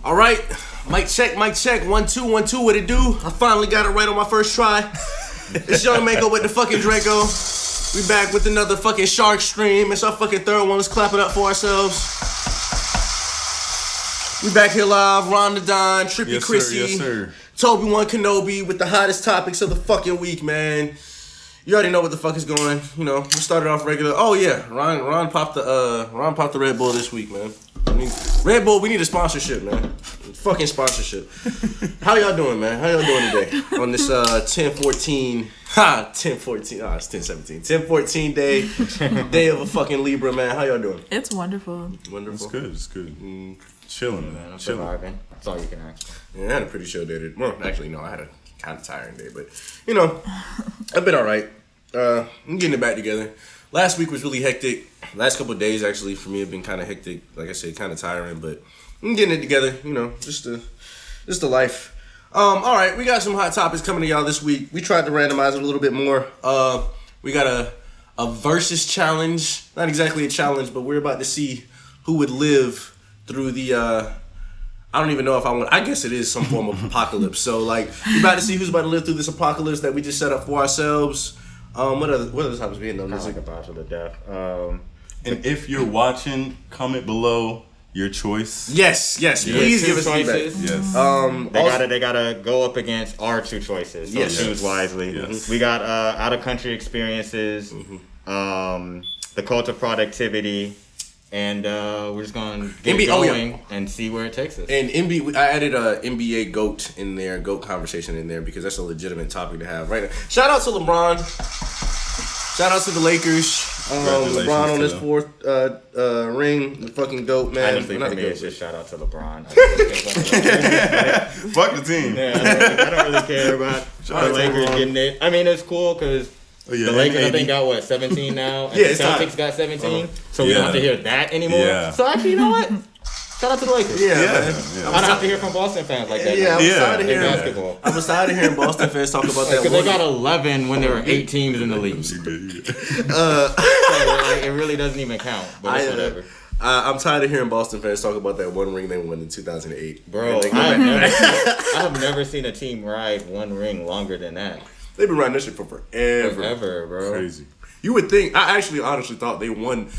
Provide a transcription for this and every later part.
All right, mic check, 1 2 1 2. What it do? I finally got it right on my first try. It's Young Mako with the fucking Draco. We back with another fucking shark stream. It's our fucking third one. Let's clap it up for ourselves. We back here live. Ron the Don, Trippy Chrissy, yes, sir. Toby One Kenobi with the hottest topics of the fucking week, man. You already know what the fuck is going. You know, we started off regular. Oh yeah, Ron popped the Red Bull this week, man. I mean, Red Bull, we need a sponsorship, man. Fucking sponsorship. How y'all doing, man? How y'all doing today on this 10/14? 10/14. Oh, it's 10/17. 10/14 day of a fucking Libra, man. How y'all doing? It's wonderful. Wonderful. It's good. Chilling, man. I'm surviving. That's all you can ask. Yeah, I had a pretty chill day. Well, actually, no, I had a kind of tiring day, but you know, I've been all right. I'm getting it back together. Last week was really hectic. Last couple of days, actually, for me, have been kind of hectic. Like I said, kind of tiring, but I'm getting it together. You know, just the life. All right, we got some hot topics coming to y'all this week. We tried to randomize it a little bit more. We got a versus challenge. Not exactly a challenge, but we're about to see who would live through the. I don't even know if I want. I guess it is some form of apocalypse. So like, we're about to see who's about to live through this apocalypse that we just set up for ourselves. What other topics being done? Like about to the death. And if you're watching, comment below your choice. Yes. Please give us choices. feedback. Yes. They gotta go up against our two choices. So choose wisely. Yes. We got out of country experiences, the cult of productivity, and we're just gonna get going and see where it takes us. And I added a NBA GOAT in there, GOAT conversation in there because that's a legitimate topic to have right now. Shout out to LeBron. Shout out to the Lakers. LeBron on his fourth ring, the fucking GOAT, man. Honestly, for me, it's just shout out to LeBron. Fuck the team. Yeah, I don't really care about the Lakers getting it. I mean, it's cool because the Lakers, I think, got 17 now, and the Celtics got 17. So we don't have to hear that anymore. Yeah. So actually, you know what? Shout out to the Lakers. Yeah. I don't have to hear from Boston fans like that. Yeah, basketball. I was tired of hearing Boston fans talk about that. Because they got 11 when there were 8 teams in the league. So it really doesn't even count. But it's whatever. I'm tired of hearing Boston fans talk about that one ring they won in 2008. Bro, I have never seen a team ride one ring longer than that. They've been riding this shit for forever. Forever, bro. Crazy. You would think. I actually honestly thought they won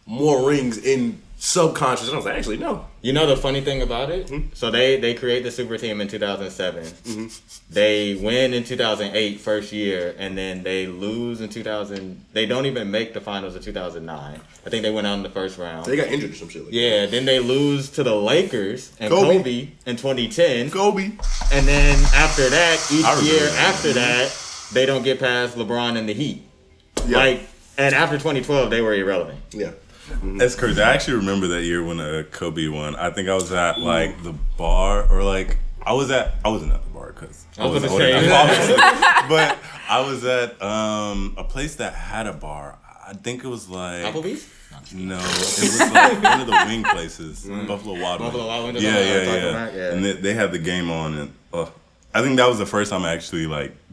more rings in subconscious. And I was like, actually, no. You know the funny thing about it? Mm-hmm. So they create the super team in 2007. Mm-hmm. They win in 2008, first year, and then they lose in 2000. They don't even make the finals in 2009. I think they went out in the first round. They got injured or some shit like that. Then they lose to the Lakers and Kobe in 2010. And then after that, each year after that, they don't get past LeBron and the Heat. Yeah. And after 2012, they were irrelevant. Yeah. Mm-hmm. That's crazy. I actually remember that year when Kobe won. I think I was at the bar, or I wasn't at the bar because I was older enough, but I was at a place that had a bar. I think it was like Applebee's. No, it was like one of the wing places, Buffalo Wild Wings. Yeah. And they had the game on, and I think that was the first time I actually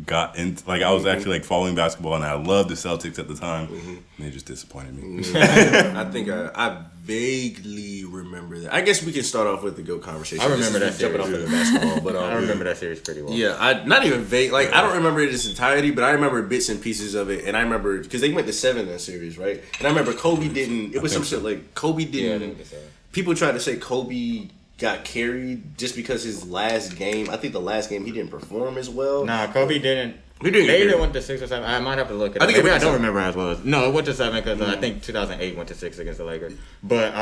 got into I was actually following basketball, and I loved the Celtics at the time. Mm-hmm. And they just disappointed me. I think I vaguely remember that. I guess we can start off with the GOAT conversation. I remember that series. Jumping off into basketball, but I remember that series pretty well. Yeah, I not even vague. I don't remember it in its entirety, but I remember bits and pieces of it, and I remember because they went to 7 in that series, right? And I remember Kobe didn't. It was some shit like Kobe didn't. People tried to say Kobe got carried just because his last game. I think the last game he didn't perform as well. Nah, Kobe didn't. He didn't. They either went to 6 or 7. I might have to look at it. I don't remember as well. No, it went to 7 because I think 2008 went to 6 against the Lakers. But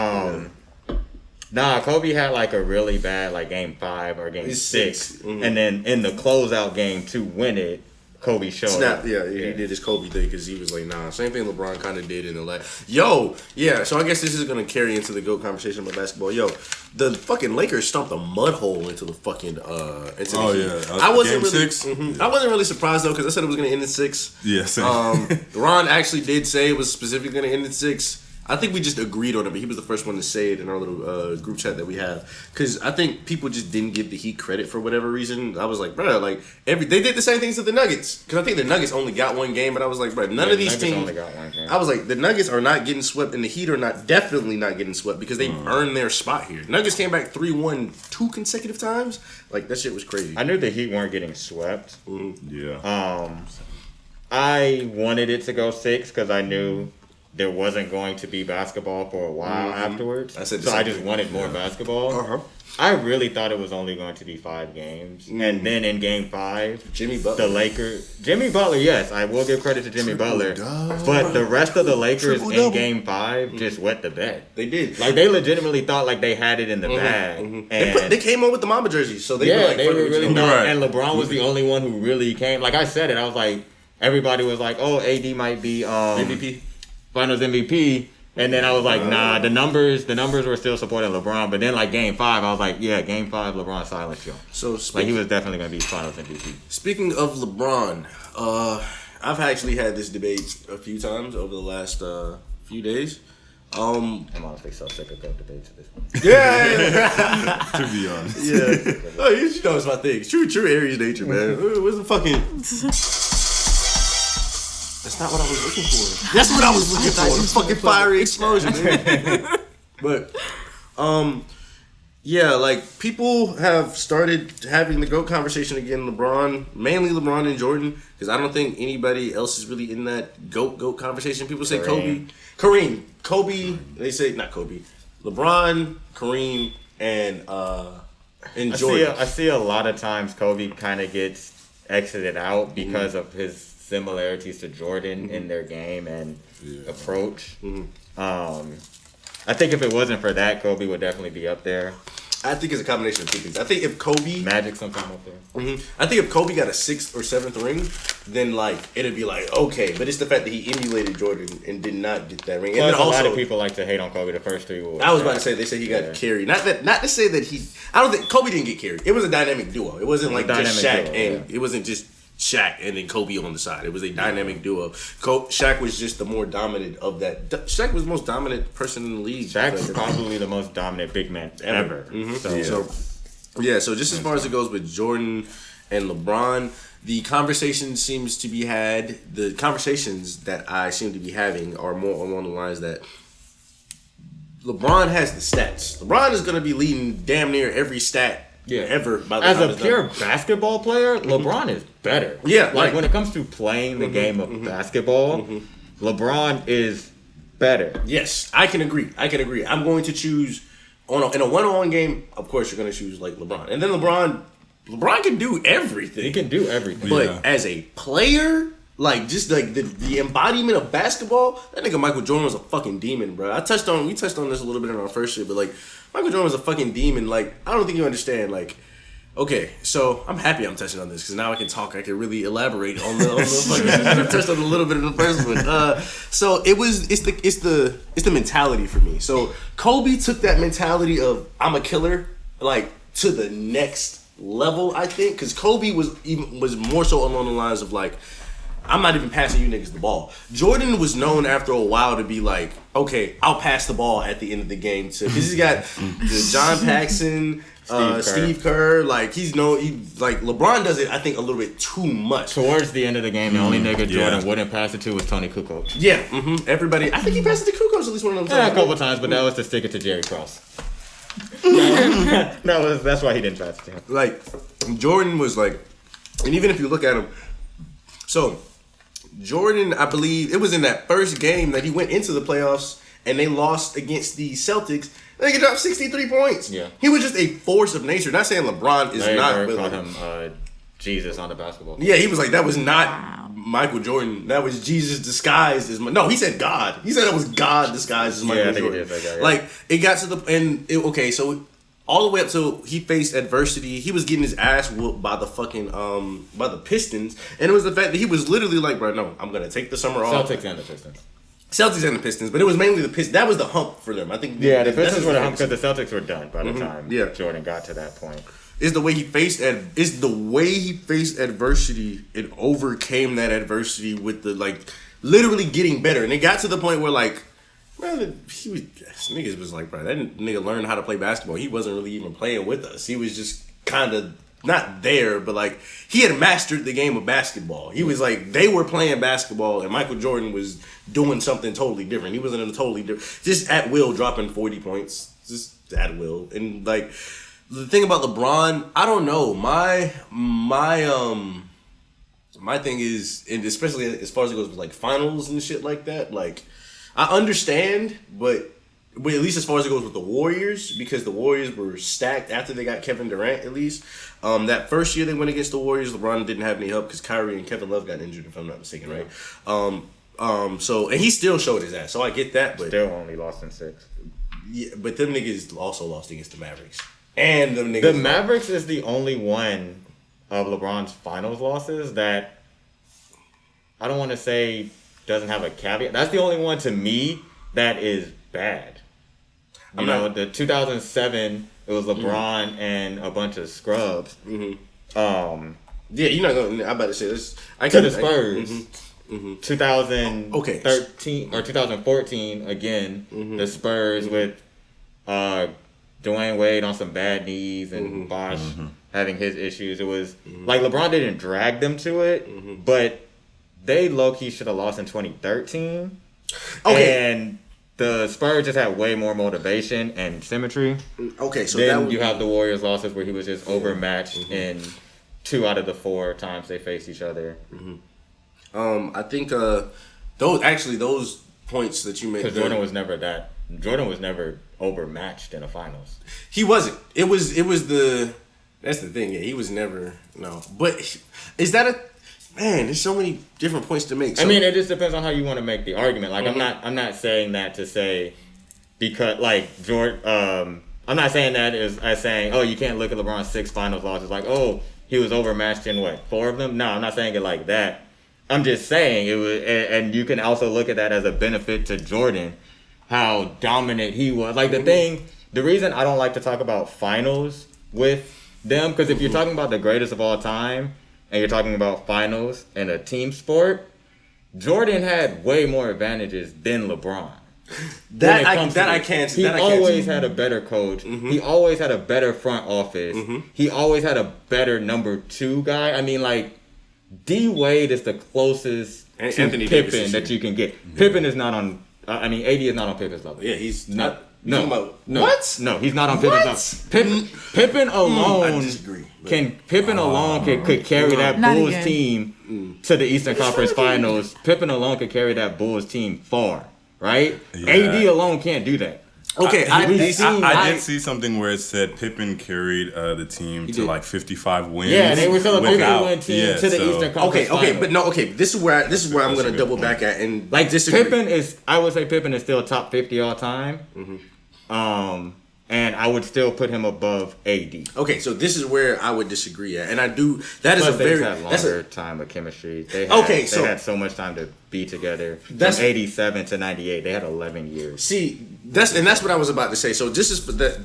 Kobe had a really bad game 5 or game 6, mm-hmm. And then in the closeout game to win it, Kobe showed up. He did his Kobe thing because he was like, nah. Same thing LeBron kind of did in the last. So I guess this is going to carry into the GOAT conversation about basketball. The fucking Lakers stumped a mud hole into the fucking I wasn't really 6. Mm-hmm. I wasn't really surprised though because I said it was going to end in 6. Yeah, same. Ron actually did say it was specifically going to end in 6. I think we just agreed on it, but he was the first one to say it in our little group chat that we have. Because I think people just didn't give the Heat credit for whatever reason. I was like, bro, like they did the same things to the Nuggets. Because I think the Nuggets only got one game, but I was like, bro, none of these Nuggets teams. only got one game. I was like, the Nuggets are not getting swept, and the Heat are definitely not getting swept because they earned their spot here. Nuggets came back 3-1 2 consecutive times. Like that shit was crazy. I knew the Heat weren't getting swept. Yeah. I wanted it to go 6 because I knew there wasn't going to be basketball for a while afterwards. I just wanted more basketball. I really thought it was only going to be 5 games. And then in game 5, Jimmy Butler. the Lakers... Jimmy Butler, yes, I will give credit to Jimmy Butler. But the rest of the Lakers in game 5 just wet the bed. They did. Like, they legitimately thought like they had it in the bag. And They came on with the Mamba jerseys, so they were like, they were really Right. and LeBron was the only one who really came. Like I said it, I was like, everybody was like, oh, AD might be MVP. Finals MVP, and then I was like, nah, the numbers were still supporting LeBron, but then like game 5, I was like, yeah, game 5, LeBron silenced you. So Like he was definitely gonna be Finals MVP. Speaking of LeBron, I've actually had this debate a few times over the last few days. I'm honestly so sick of goat debates at this point. Yeah, To be honest. yeah. Oh, you know it's my thing. True Aries nature, man. Where's the fucking? That's not what I was looking for. That's what I was looking for. The fucking fiery explosion, man. But, yeah, like people have started having the GOAT conversation again. Mainly LeBron and Jordan, because I don't think anybody else is really in that GOAT conversation. People say Kobe. They say not Kobe. LeBron, Kareem, and Jordan. I see a lot of times Kobe kind of gets exited out because of his similarities to Jordan in their game and approach. I think if it wasn't for that, Kobe would definitely be up there. I think it's a combination of two things. I think if Kobe Magic sometime up there. I think if Kobe got a 6th or 7th ring, then like it'd be like okay. But it's the fact that he emulated Jordan and did not get that ring. Plus, and then a also, lot of people like to hate on Kobe the first 3 awards. I was about to say they say he got carried. Not to say that he. I don't think Kobe didn't get carried. It was a dynamic duo. It wasn't like just Shaq it wasn't just Shaq and then Kobe on the side. It was a dynamic duo. Shaq was just the more dominant of that. Shaq was the most dominant person in the league. Shaq's probably the most dominant big man ever. So just as far as it goes with Jordan and LeBron, the conversation seems to be had. The conversations that I seem to be having are more along the lines that LeBron has the stats. LeBron is going to be leading damn near every stat ever. By the As time a it's pure done. basketball player, LeBron is better. Yeah, like when it comes to playing the game of basketball, LeBron is better. Yes, I can agree. I'm going to choose in a one-on-one game. Of course, you're going to choose like LeBron, and then LeBron can do everything. He can do everything. But as a player, like just like the embodiment of basketball, that nigga Michael Jordan was a fucking demon, bro. We touched on this a little bit in our first shit, but like Michael Jordan was a fucking demon. Like I don't think you understand. Like, okay, so I'm happy I'm touching on this because now I can talk. I can really elaborate on the fucking. I touched on a little bit in the first one. So it's the mentality for me. So Kobe took that mentality of I'm a killer like to the next level. I think because Kobe was more so along the lines of like, I'm not even passing you niggas the ball. Jordan was known after a while to be like, okay, I'll pass the ball at the end of the game too. Because he's got John Paxson, Steve Kerr. Like LeBron does it, I think, a little bit too much. Towards the end of the game, the only nigga Jordan wouldn't pass it to was Tony Kukoc. Yeah, everybody. I think he passed it to Kukoc at least one of them times. Yeah, a couple times, but that was to stick it to Jerry Krause. That's why he didn't pass it to him. Like, Jordan was like, and even if you look at him, so Jordan, I believe it was in that first game that he went into the playoffs and they lost against the Celtics. They could drop 63 points. Yeah, he was just a force of nature. Not saying LeBron is Larry not. Bird called him Jesus on the basketball court. Yeah, he was like that was not Michael Jordan. That was Jesus disguised as no. He said God. He said it was God disguised as Michael Jordan. It is that guy, Like it got to the so all the way up till he faced adversity. He was getting his ass whooped by the fucking by the Pistons, and it was the fact that he was literally like, bro, no, I'm gonna take the summer off. Celtics and the Pistons, but it was mainly the Pistons. That was the hump for them. I think. Yeah, the Pistons were the hump because the Celtics were done by the time Jordan got to that point. Is the way he faced adversity and overcame that adversity with the like literally getting better, and it got to the point where like Man, niggas was like, bro, that nigga learned how to play basketball. He wasn't really even playing with us. He was just kind of not there, but like he had mastered the game of basketball. He was like, they were playing basketball, and Michael Jordan was doing something totally different. He wasn't in a totally different, just at will dropping 40 points, just at will. And like the thing about LeBron, I don't know. My thing is, and especially as far as it goes with like finals and shit like that, like I understand, but at least as far as it goes with the Warriors, because the Warriors were stacked after they got Kevin Durant, at least. That first year they went against the Warriors, LeBron didn't have any help because Kyrie and Kevin Love got injured, if I'm not mistaken, right? So, and he still showed his ass, so I get that, but still only lost in 6. Yeah, but them niggas also lost against the Mavericks. And them niggas. The Mavericks is the only one of LeBron's finals losses that I don't want to say doesn't have a caveat. That's the only one to me that is bad. You know, the 2007, it was LeBron and a bunch of scrubs. Yeah, you're not going to, I'm about to say this. To the Spurs. 2013 or 2014, again, the Spurs with Dwayne Wade on some bad knees and Bosh having his issues. It was like LeBron didn't drag them to it, but they low-key should have lost in 2013. Okay. And the Spurs just had way more motivation and symmetry. Okay, so then you have the Warriors losses where he was just overmatched in 2 out of the 4 times they faced each other. I think those points that you made. Because Jordan was never overmatched in the finals. He wasn't. It was the. That's the thing. Yeah, he was never. No, but is that a? Man, there's so many different points to make. So, I mean, it just depends on how you want to make the argument. Like, I'm not saying that to say because like Jordan. I'm not saying that as saying, oh, you can't look at LeBron's 6 finals losses like, oh, he was overmatched in what, 4 of them? No, I'm not saying it like that. I'm just saying it was, and you can also look at that as a benefit to Jordan, how dominant he was. Like the reason I don't like to talk about finals with them, because if you're talking about the greatest of all time, and you're talking about finals and a team sport, Jordan had way more advantages than LeBron. I can't. He always had a better coach. He always had a better front office. He always had a better number 2 guy. I mean, like, D Wade is the closest to Anthony Pippen that you can get. Pippen is not on. AD is not on Pippen's level. Yeah, he's not. No. What? No, he's not on Pippen's level. Pippen alone. I disagree. Could carry that Bulls team to the Eastern Conference Finals. Pippen alone could carry that Bulls team far. Right? Yeah. AD alone can't do that. Okay, I did see something where it said Pippen carried the team to like 55 wins. Yeah, they were still a 50-win team to the Eastern Conference. Okay, this is where I'm going to double back at and like disagree. I would say Pippen is still top 50 all time. And I would still put him above AD. Okay, so this is where I would disagree at, and I do. That is Plus a very had longer time of chemistry. They had so much time to be together. From 87 to 98, they had 11 years. See, that's what I was about to say. So this is that.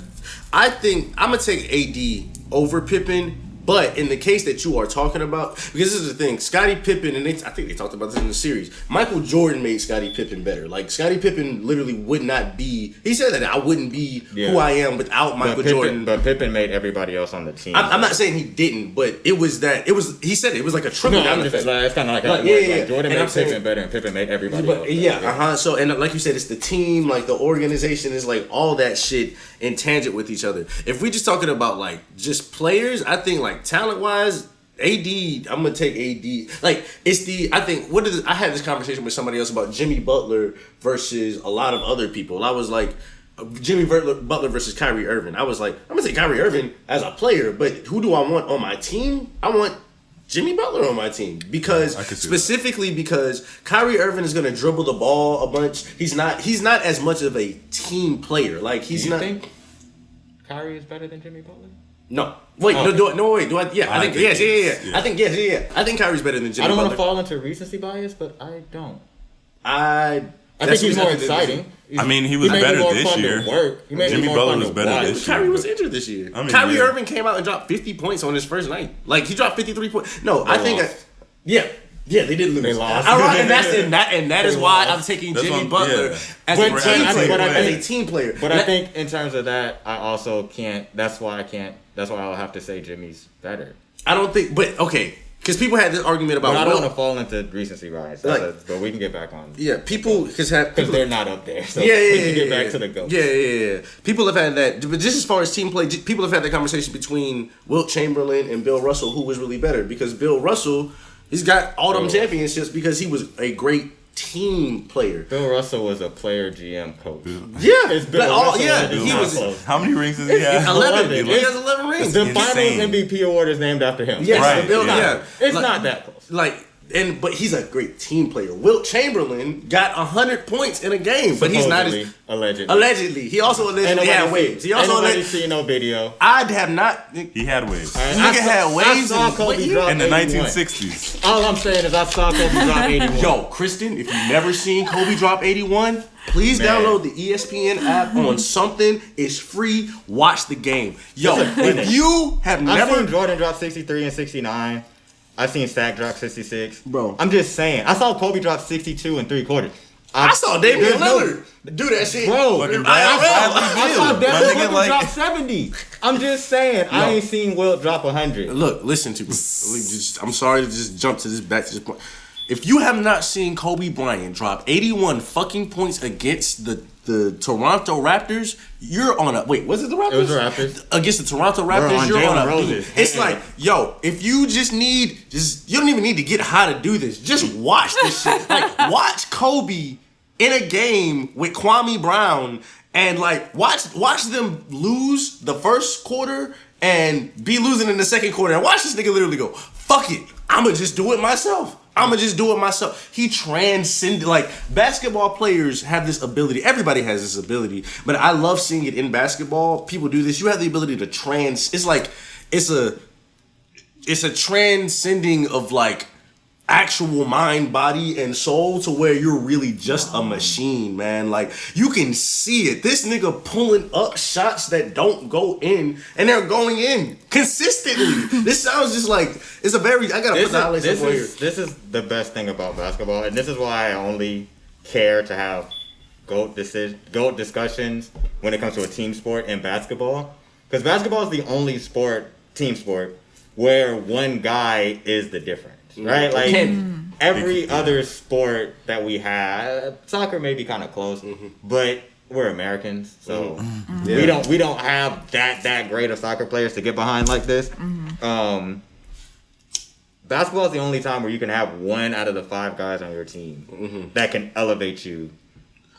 I think I'm gonna take AD over Pippen. But in the case that you are talking about, because this is the thing, Scottie Pippen, and I think they talked about this in the series, Michael Jordan made Scottie Pippen better. Like, Scottie Pippen literally would not be, he said that I wouldn't be who I am without Michael Jordan. But Pippen made everybody else on the team. I'm not saying he didn't, but he said it was like a trickle down effect. It's kind of like Jordan made Pippen better and Pippen made everybody else better. Yeah, So, and like you said, it's the team, like the organization is like all that shit in tangent with each other. If we just talking about like just players, I think like talent wise, AD, I'm gonna take AD. Like I had this conversation with somebody else about Jimmy Butler versus a lot of other people. I was like, Jimmy Butler versus Kyrie Irving. I was like, I'm gonna take Kyrie Irving as a player, but who do I want on my team? I want Jimmy Butler on my team because Kyrie Irving is gonna dribble the ball a bunch. He's not as much of a team player. Like he's not. Do you think Kyrie is better than Jimmy Butler? No. Wait, wait. Do I? Yeah, I think yes. Yeah. I think yes. Yeah. I think Kyrie's better than Jimmy Butler. I don't want to fall into recency bias, but I don't. I think he's more exciting. I mean, he was better this year. Jimmy Butler was better this year. Kyrie was injured this year. Kyrie Irving came out and dropped 50 points on his first night. Like, he dropped 53 points. No, I think... Yeah, Yeah, they did lose. They lost. All right, and that is why I'm taking Jimmy Butler as a team player. But I think in terms of that, I also can't. That's why I'll have to say Jimmy's better. I don't think, but okay, because people had this argument about. But I don't want to fall into recency bias. But we can get back on. Yeah, people because they're not up there. So yeah, we can get back to the GOAT. Yeah. People have had that, but just as far as team play, people have had that conversation between Wilt Chamberlain and Bill Russell, who was really better, because Bill Russell, he's got all them championships because he was a great team player. Bill Russell was a player GM coach. Yeah, he was. How many rings does he have? 11. He has 11 rings. The Finals MVP award is named after him. Yes, right. It's not that close. But he's a great team player. Wilt Chamberlain got 100 points in a game, but he's not as allegedly. He also allegedly had waves. He also allegedly seen no video. I'd have not. He had waves. Nigga had waves in the 1960s. All I'm saying is I saw Kobe drop 81. Yo, Kristen, if you've never seen Kobe drop 81, please download the ESPN app on something. It's free. Watch the game. Yo, if you have never seen Jordan drop 63 and 69. I've seen Shaq drop 66. Bro. I'm just saying. I saw Kobe drop 62 and 3/4. I saw Damian Lillard do that shit. Bro, I saw Devin Booker drop 70. I'm just saying. I ain't seen Wilt drop 100. Look, listen to me. I'm sorry to just jump to back to this point. If you have not seen Kobe Bryant drop 81 fucking points against the Toronto Raptors, you're on a... Wait, was it the Raptors? It was the Raptors. Against the Toronto Raptors, you're on a... It's like, yo, if you you don't even need to get how to do this. Just watch this shit. Like, watch Kobe in a game with Kwame Brown and, like, watch them lose the first quarter and be losing in the second quarter. And watch this nigga literally go, fuck it, I'ma just do it myself. He transcended, like, basketball players have this ability. Everybody has this ability, but I love seeing it in basketball. People do this. You have the ability to it's a transcending of, like, actual mind, body, and soul to where you're really just a machine, man. Like, you can see it. This nigga pulling up shots that don't go in, and they're going in consistently. This sounds just like it's a very. I gotta put the highlights up here. This is the best thing about basketball, and this is why I only care to have GOAT discussions when it comes to a team sport in basketball, because basketball is the only team sport, where one guy is the difference. Right, like every other sport that we have, soccer may be kind of close, but we're Americans, so we don't have that great of soccer players to get behind like this. Basketball is the only time where you can have one out of the 5 guys on your team that can elevate you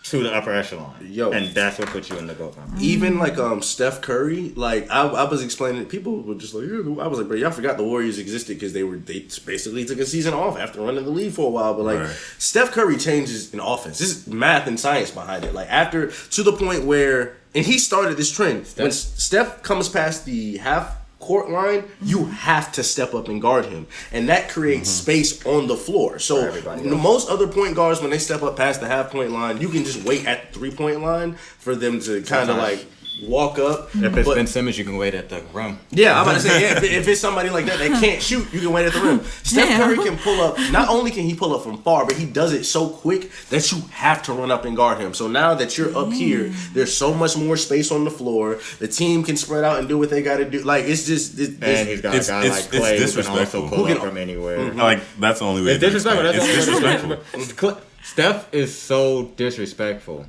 to the upper echelon. And that's what puts you in the GOAT conversation. Even like Steph Curry, like I was explaining, people were just like, I was like, bro, y'all forgot the Warriors existed because they basically took a season off after running the league for a while. But like Steph Curry changes in offense. There's math and science behind it. Like after to the point where, and he started this trend. When Steph comes past the half court line, you have to step up and guard him, and that creates space on the floor. So most other point guards, when they step up past the half point line, you can just wait at the 3-point line for them to kind of like walk up. If it's Ben Simmons, you can wait at the rim. Yeah, I'm about to say, if it's somebody like that can't shoot, you can wait at the rim. Steph Curry can pull up. Not only can he pull up from far, but he does it so quick that you have to run up and guard him. So now that you're up here, there's so much more space on the floor. The team can spread out and do what they got to do. Like, it's just... and he's got a guy like Clay who can also pull up from anywhere. Like, that's the only way. It's disrespectful. It's disrespectful. Steph is so disrespectful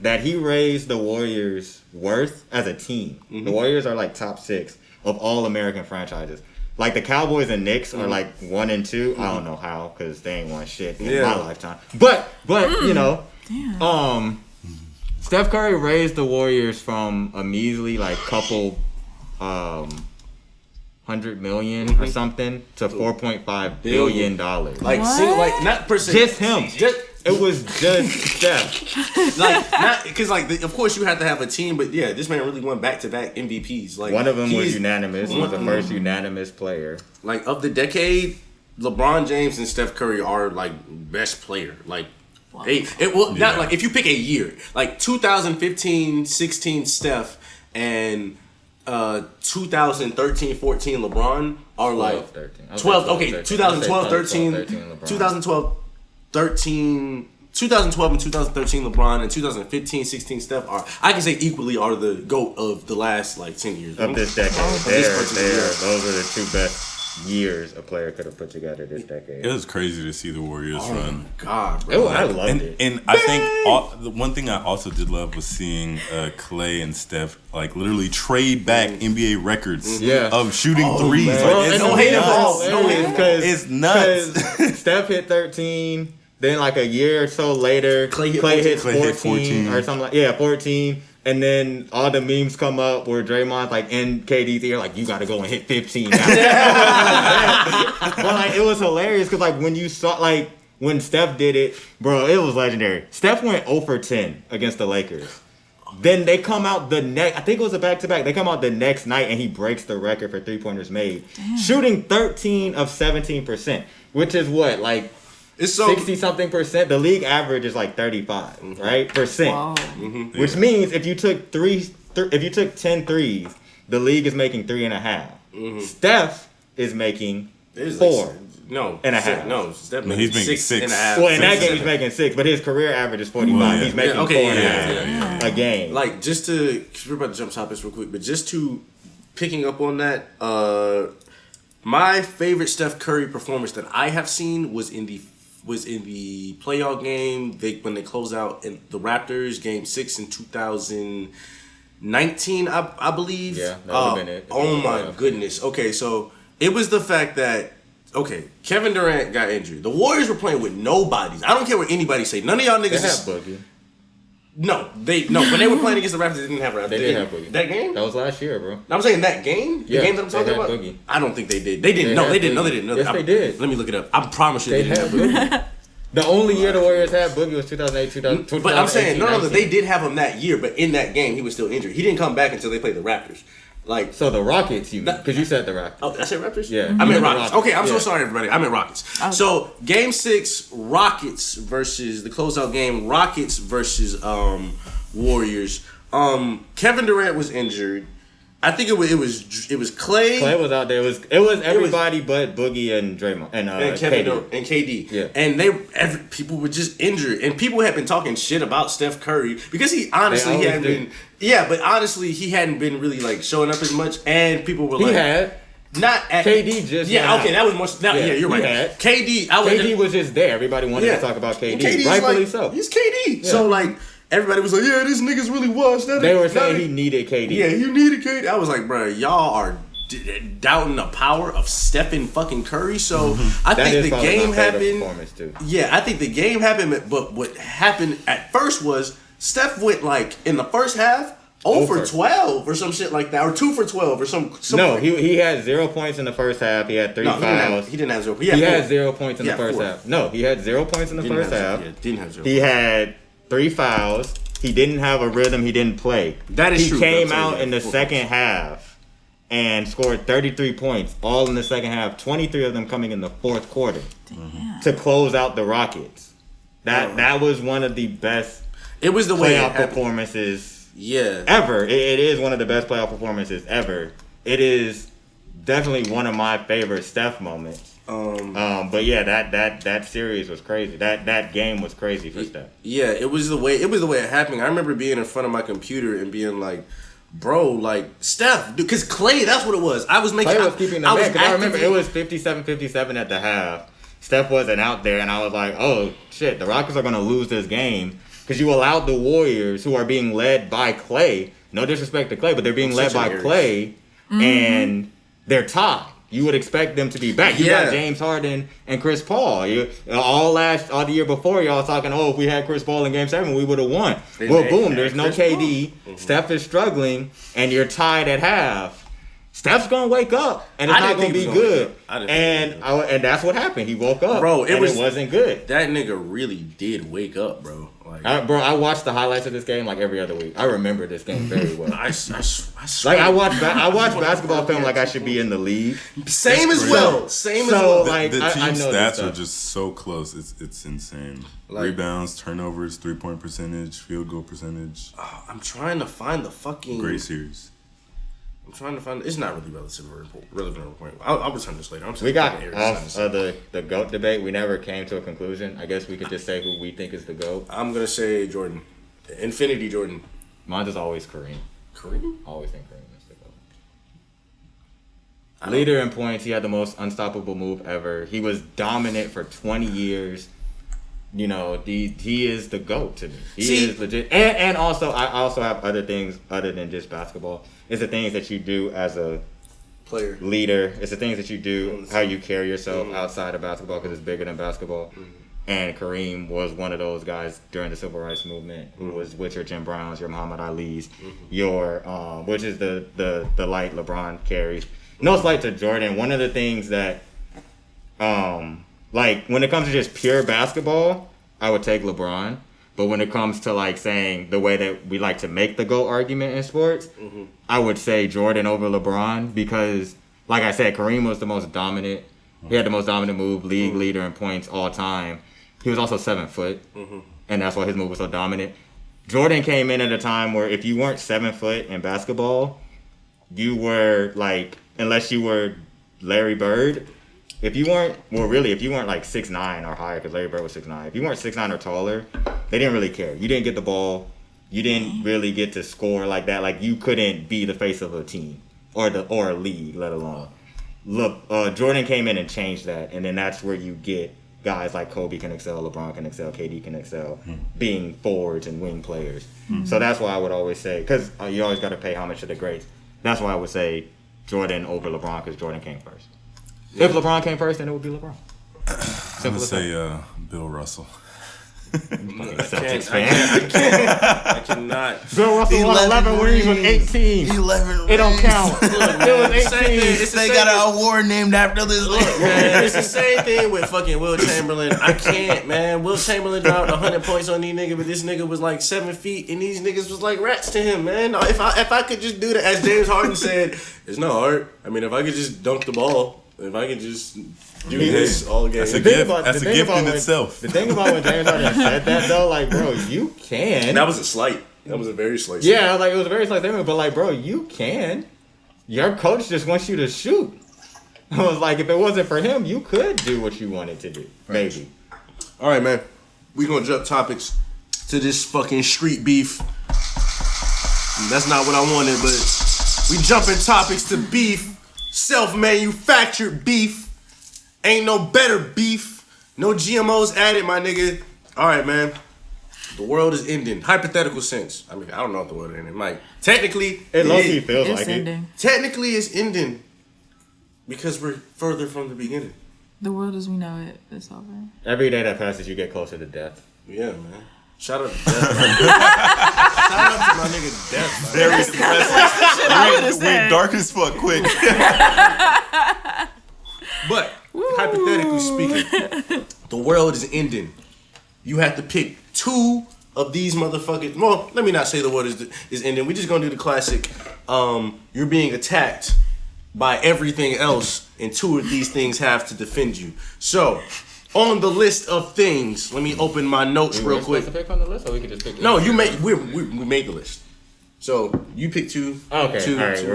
that he raised the Warriors' worth as a team. The Warriors are like top 6 of all American franchises. Like the Cowboys and Knicks are like 1 and 2. I don't know how, because they ain't won shit in my lifetime. But you know, Steph Curry raised the Warriors from a measly like couple $100 million or something to $4.5 billion. Like, not per se. Just him. It was just Steph. Like, not because, like, of course you have to have a team, but yeah, this man really won back-to-back MVPs. Like, one of them was unanimous. Was the first unanimous player. Like, of the decade, LeBron James and Steph Curry are like best player. Like, not like if you pick a year, like 2015-16 Steph and 2013-14 LeBron are like 12. Okay, 2012-13, 2012-13. 2012 and 2013 LeBron and 2015-16 Steph I can say equally are the GOAT of the last like 10 years of this decade. Those are the two best years a player could have put together this decade. It was crazy to see the Warriors run. God, bro. I loved it. And I think the one thing I also did love was seeing Clay and Steph like literally trade back NBA records of shooting threes. Like, it's nuts. Steph hit 13. Then like a year or so later, Clay hits 14 or something like 14. And then all the memes come up where Draymond's like in KD's ear, like, you got to go and hit 15 now. But like, it was hilarious because like when you saw, like when Steph did it, bro, it was legendary. Steph went 0 for 10 against the Lakers. Then they come out I think it was a back-to-back. They come out the next night and he breaks the record for three-pointers made. Damn. Shooting 13 of 17%, which is what, like, it's 60-something%. The league average is like 35, right? Percent. Wow. Mm-hmm. Which means if you took 10 threes, the league is making 3.5. Mm-hmm. Steph is making 4. No, and a half. No, Steph he's making 6.5. Well, in that game he's making 6, but his career average is 45. Well, yeah. He's making 4.5 a game. Like just to, cause we're about to jump topics real quick, but just to picking up on that, my favorite Steph Curry performance that I have seen was in the playoff game when they closed out in the Raptors game 6 in 2019, I believe. Yeah, that would have been it. Oh my goodness. Okay, so it was the fact that Kevin Durant got injured. The Warriors were playing with nobodies. I don't care what anybody say. None of y'all niggas. They have Boogie. No, when they were playing against the Raptors, they didn't have Raptors. They did have Boogie. That game? That was last year, bro. I'm saying that game? The game that I'm talking about? Boogie. I don't think they did. They didn't. No, they didn't. No, they didn't. Yes, they did. Let me look it up. I promise you they didn't have Boogie. The only year the Warriors had Boogie was 2008, 2000. But I'm saying, no, they did have him that year, but in that game, he was still injured. He didn't come back until they played the Raptors. Like, so the Rockets, because you said the Raptors. Oh, I said Raptors? Yeah. I meant Rockets. Okay, I'm so sorry, everybody. I meant Rockets. Okay. So, game 6, Rockets versus the closeout game, Rockets versus Warriors. Kevin Durant was injured. I think it was Clay. Clay was out there. It was everybody but Boogie and Draymond and KD. Yeah. And people were just injured, and people had been talking shit about Steph Curry because he hadn't been. Yeah, but honestly, he hadn't been really like showing up as much, and people were like, he had. Not at KD just that was much. You're right. KD was just there. Everybody wanted to talk about KD, rightfully so. He's KD, so like. Everybody was like, yeah, this nigga's really washed. They were saying he needed KD. Yeah, you needed KD. I was like, bro, y'all are doubting the power of Stephen fucking Curry. So I think the game happened. Yeah, I think the game happened. But what happened at first was Steph went like in the first half 0 for 12 or some shit like that, or 2 for 12 or some. No, he had 0 points in the first half. He had 3 fouls. He didn't have 0. He had 0 points in the first half. No, he had 0 points in the first half. Didn't have 0. He had 3 fouls. He didn't have a rhythm. He didn't play. That is true. He came out in the second half and scored 33 points, all in the second half. 23 of them coming in the fourth quarter to close out the Rockets. That was one of the best. It was the playoff performances. Ever. It is one of the best playoff performances ever. It is definitely one of my favorite Steph moments. But yeah, that series was crazy. That game was crazy for Steph. Yeah, it was the way it happened. I remember being in front of my computer and being like, bro, like Steph, because Clay, that's what it was. I was making. Clay was keeping the man. I remember it was 57-57 at the half. Steph wasn't out there, and I was like, oh shit, the Rockets are gonna lose this game because you allowed the Warriors, who are being led by Clay. No disrespect to Clay, but they're being led by Clay, and they're tied. You would expect them to be back. You got James Harden and Chris Paul. All the year before, y'all was talking, if we had Chris Paul in Game 7, we would have won. Boom, there's no KD. Mm-hmm. Steph is struggling, and you're tied at half. Steph's gonna wake up, and it's not gonna be good. And that's what happened. He woke up, bro. It wasn't good. That nigga really did wake up, bro. Like, I watched the highlights of this game like every other week. I remember this game very well. I swear. Like I watch basketball film like I should be in the league. Same as well. Like the team stats are just so close. It's insane. Like, rebounds, turnovers, 3-point percentage, field goal percentage. I'm trying to find the fucking great series. I'm trying to find. It's not really relevant point. I'll return this later. We got off the GOAT debate. We never came to a conclusion. I guess we could just say who we think is the GOAT. I'm gonna say Jordan, Infinity Jordan. Mine is always Kareem. Kareem? Always think Kareem is the GOAT. Leader in points. He had the most unstoppable move ever. He was dominant for 20 years. You know, he is the GOAT to me. He is legit. And also, I also have other things other than just basketball. It's the things that you do as a player, leader. It's the things that you do, how you carry yourself outside of basketball, because it's bigger than basketball. And Kareem was one of those guys during the civil rights movement who was with your Jim Browns, your Muhammad Ali's, your which is the light LeBron carries. No slight to Jordan. One of the things that like, when it comes to just pure basketball, I would take LeBron. But when it comes to, like, saying the way that we like to make the GOAT argument in sports, I would say Jordan over LeBron because, like I said, Kareem was the most dominant. He had the most dominant move, league leader in points all time. He was also 7 foot, and that's why his move was so dominant. Jordan came in at a time where if you weren't 7 foot in basketball, you were, like, unless you were Larry Bird, if you weren't like 6'9" or higher, because Larry Bird was 6'9", if you weren't 6'9" or taller, they didn't really care. You didn't get the ball. You didn't really get to score like that. Like, you couldn't be the face of a team or a league, let alone. Look, Jordan came in and changed that, and then that's where you get guys like Kobe can excel, LeBron can excel, KD can excel, being forwards and wing players. So that's why I would always say, because you always got to pay homage to the greats. That's why I would say Jordan over LeBron, because Jordan came first. If LeBron came first, then it would be LeBron. I would say Bill Russell. Celtics fan. I cannot. Bill Russell won 11 rings with 18. 11 It don't count. It was 18. They got an award named after this. Man, it's the same thing with fucking Will Chamberlain. I can't, man. Will Chamberlain dropped 100 points on these niggas, but this nigga was like 7 feet, and these niggas was like rats to him, man. If I could just do that, as James Harden said, it's not hard. I mean, if I could just dunk the ball. If I could just do this all game. That's a gift. That's a gift in itself. The thing about when James Harden said that, though, like, bro, you can. And that was a slight. That was a very slight. Yeah, like, it was a very slight statement, but, like, bro, you can. Your coach just wants you to shoot. I was like, if it wasn't for him, you could do what you wanted to do. Maybe. All right, man. We gonna jump topics to this fucking street beef. That's not what I wanted, but we jumping topics to beef. Self-manufactured beef. Ain't no better beef. No GMOs added, my nigga. All right, man. The world is ending. Hypothetical sense. I mean, I don't know if the world is ending. Like, technically, it low-key feels it's like ending. it. Technically, it's ending because we're further from the beginning. The world as we know it is over. Every day that passes, you get closer to death. Yeah, man. Shout out to Death. Shout out to my nigga Death. Very depressing. Went dark as fuck quick. But, hypothetically speaking, the world is ending. You have to pick 2 of these motherfuckers. Well, let me not say the world is ending. We just gonna do the classic. You're being attacked by everything else, and 2 of these things have to defend you. So, on the list of things, let me open my notes real quick. To pick on the list, or we could just pick. No, you made. We made the list. So you pick 2. Okay, two, all right. two.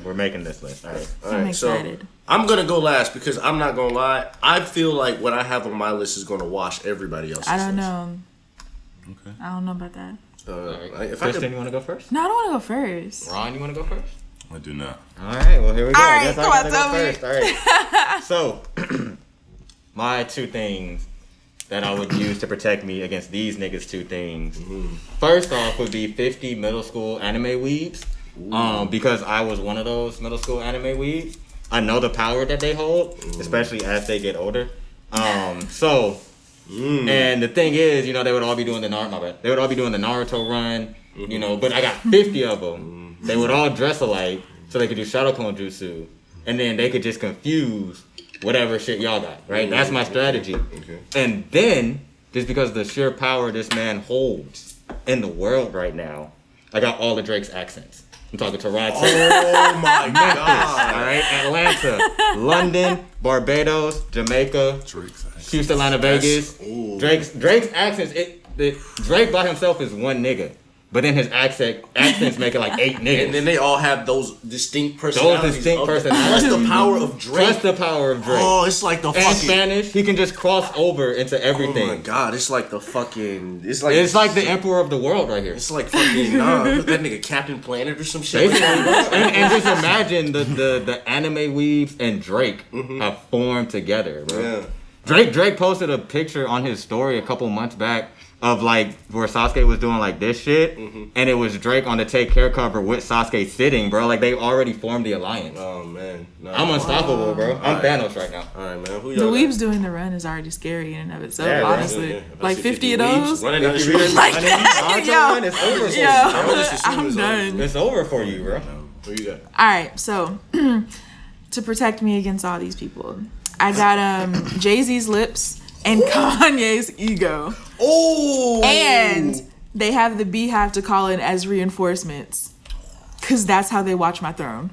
We're making this list. All right. I'm excited. So I'm gonna go last because I'm not gonna lie. I feel like what I have on my list is gonna wash everybody else's. I don't know. Okay. I don't know about that. If Kristen, you want to go first? No, I don't want to go first. Ron, you want to go first? I do not. All right. Well, here we go. All I right, guess come I on, gotta go tell me. first. All right. So, my 2 things that I would use to protect me against these niggas 2 things. First off would be 50 middle school anime weebs. Because I was one of those middle school anime weebs. I know the power that they hold, especially as they get older. And the thing is, you know, they would all be doing the Naruto run, you know, but I got 50 of them. They would all dress alike, so they could do Shadow-Clone Jutsu, and then they could just confuse whatever shit y'all got, right? That's my strategy. Okay. And then, just because of the sheer power this man holds in the world right now, I got all of Drake's accents. I'm talking Toronto. Oh my God. God. All right, Atlanta, London, Barbados, Jamaica, Houston, Atlanta, Vegas. Drake's accents. Drake by himself is one nigga, But then his accents make it like 8 niggas. And then they all have those distinct personalities. Plus the power of Drake. Oh, it's like the and fucking Spanish. He can just cross over into everything. Oh my god, it's like the fucking. It's like the emperor of the world right here. It's like fucking. Put that nigga Captain Planet or some shit. and just imagine the anime weaves and Drake have formed together, bro. Yeah. Drake posted a picture on his story a couple months back of like where Sasuke was doing like this shit, and it was Drake on the Take Care cover with Sasuke sitting, bro. Like they already formed the alliance. Oh man, I'm unstoppable, bro. I'm Thanos right now. All right, man. Who The y'all weebs doing the run is already scary in and of itself, Yeah, right. honestly. Like 50 of those. Running down the street. Like Naruto, it's over for you. I'm done. It's over for you, bro. Who you got? All right, so to protect me against all these people, I got Jay-Z's lips and Kanye's ego. Oh, And they have the Beehive to call in as reinforcements, cause that's how they watch my throne.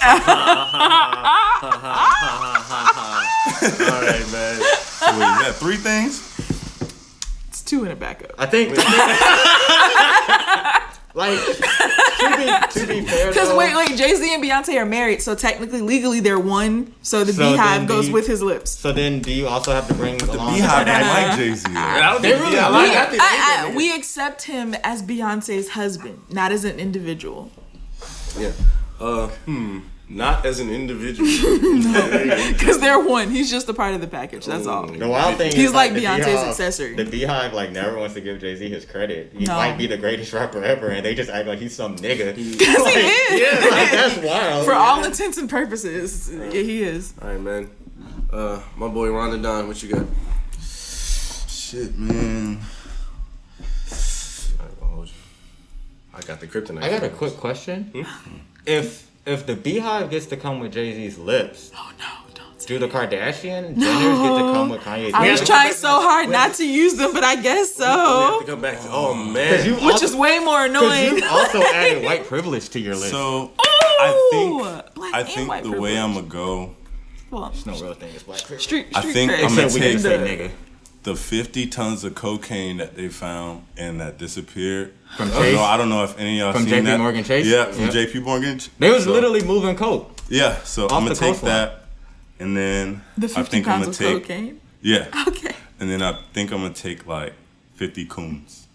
All right, man. So wait, is that 3 things? It's 2 in a backup. I think. Like, to be fair, Because though, wait, Jay-Z and Beyonce are married, so technically, legally, they're one. So the Beehive goes with his lips. So then, do you also have to bring The along Beehive don't Kardashian? like Jay-Z. I don't They think really I like- like. I think We accept him as Beyonce's husband, not as an individual. Yeah. Not as an individual. Because they're one. He's just a part of the package. That's all. The wild thing He's is like the Beyonce's Beehive- accessory. The Beehive like never wants to give Jay-Z his credit. He No. might be the greatest rapper ever, and they just act like he's some nigga. Because Like, he is. yeah, like, that's wild. For all intents and purposes, yeah, he is. All right, man. My boy Ron Don, what you got? Shit, man. I got the kryptonite. I got a quick question. If the Beehive gets to come with Jay-Z's lips, Oh no, don't say do the Kardashian Jenners get to come with Kanye's I was lips? trying so hard not to use them, but I guess We have so. to come back to. Oh man. Which is way more annoying. You also added white privilege to your list. So Ooh, black I and think white the way I'm privilege. gonna go, Well, no real thing is black privilege. street I think cred. I'm gonna Except we didn't take say nigga. the 50 tons of cocaine that they found and that disappeared. From Chase? I don't know if any of y'all From seen JP that. Morgan Chase? Yeah, from Yeah. JP Morgan. They was So, literally moving coke. Yeah, so I'm the gonna take coastline. that, and then The I 50 think I'm pounds gonna of take cocaine. yeah, Okay. and then I think I'm gonna take like 50 coons.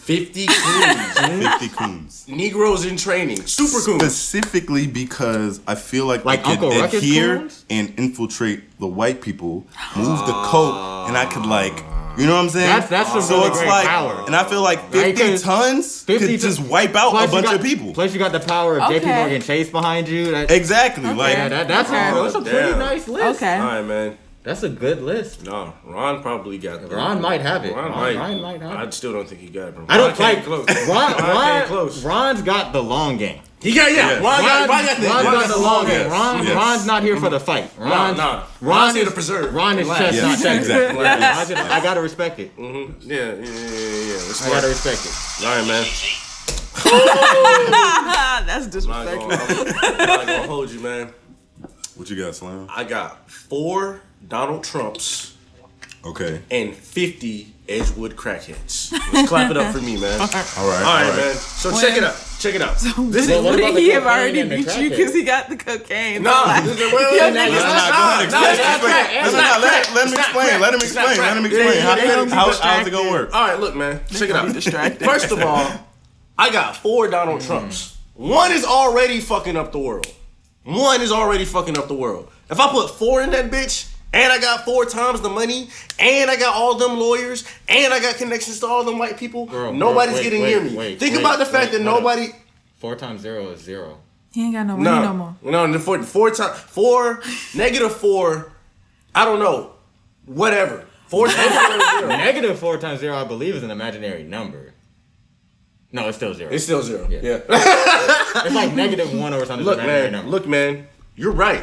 50 coons. 50 coons. Negroes in training. Super coons. Specifically because I feel like Like I could Uncle Ruckus adhere coons? and infiltrate the white people, move the coke, and I could like, you know what I'm saying? That's a so really it's great like, power. and I feel like Right, 50 'cause tons 50 could just wipe out Plus a bunch you got- of people. Plus, you got the power of JP Okay. Morgan Chase behind you. Exactly. Like, Yeah, that's Okay. a pretty Damn. nice list. Okay. All right, man. That's a good list. No, Ron probably got that. Ron might have it. Ron Ron might have I it. still don't think he got it, bro. I don't Ron came like close. Ron. came close. Ron's got the long game. He got Yeah. Ron got the Ron's got the long game. Yes. Ron's not here for the fight. Ron's Ron's here to preserve. Ron is Relax. chest, not Yes, checkers. exactly. I gotta respect it. Yeah. That's I gotta smart. respect it. All right, man. That's I'm disrespectful. not gonna hold you, man. what you got, Slam? I got 4 Donald Trumps Okay. and 50 Edgewood crackheads. Let's clap it up for me, man. All right. All right, man. So check it out. Check it out. This is what about Would the he have cocaine already and the beat you crackhead? because he got the cocaine? no. Like, This is, wait, Yo, no, niggas, it's stop. not. No, it's not crack. It's not crack. Let him It's not explain. crack. Let him It's not explain. Let him crack. explain. Yeah, yeah, yeah. How's it gonna work? All right, look, man. Check it gonna out. be distracted. First of all, I got 4 Donald Trumps. One is already fucking up the world. One is already fucking up the world. If I put 4 in that bitch, and I got 4 times the money, and I got all them lawyers, and I got connections to all them white people, nobody's getting near me. Think about the fact that nobody. 4 times 0 is 0. He ain't got no money no more. No, negative 4. I don't know. Whatever. 4 times 0. Negative 4 times 0, I believe, is an imaginary number. No, it's still 0. It's still 0. Yeah. It's like negative 1 or something. Look, imaginary man. number. Look, man. You're right.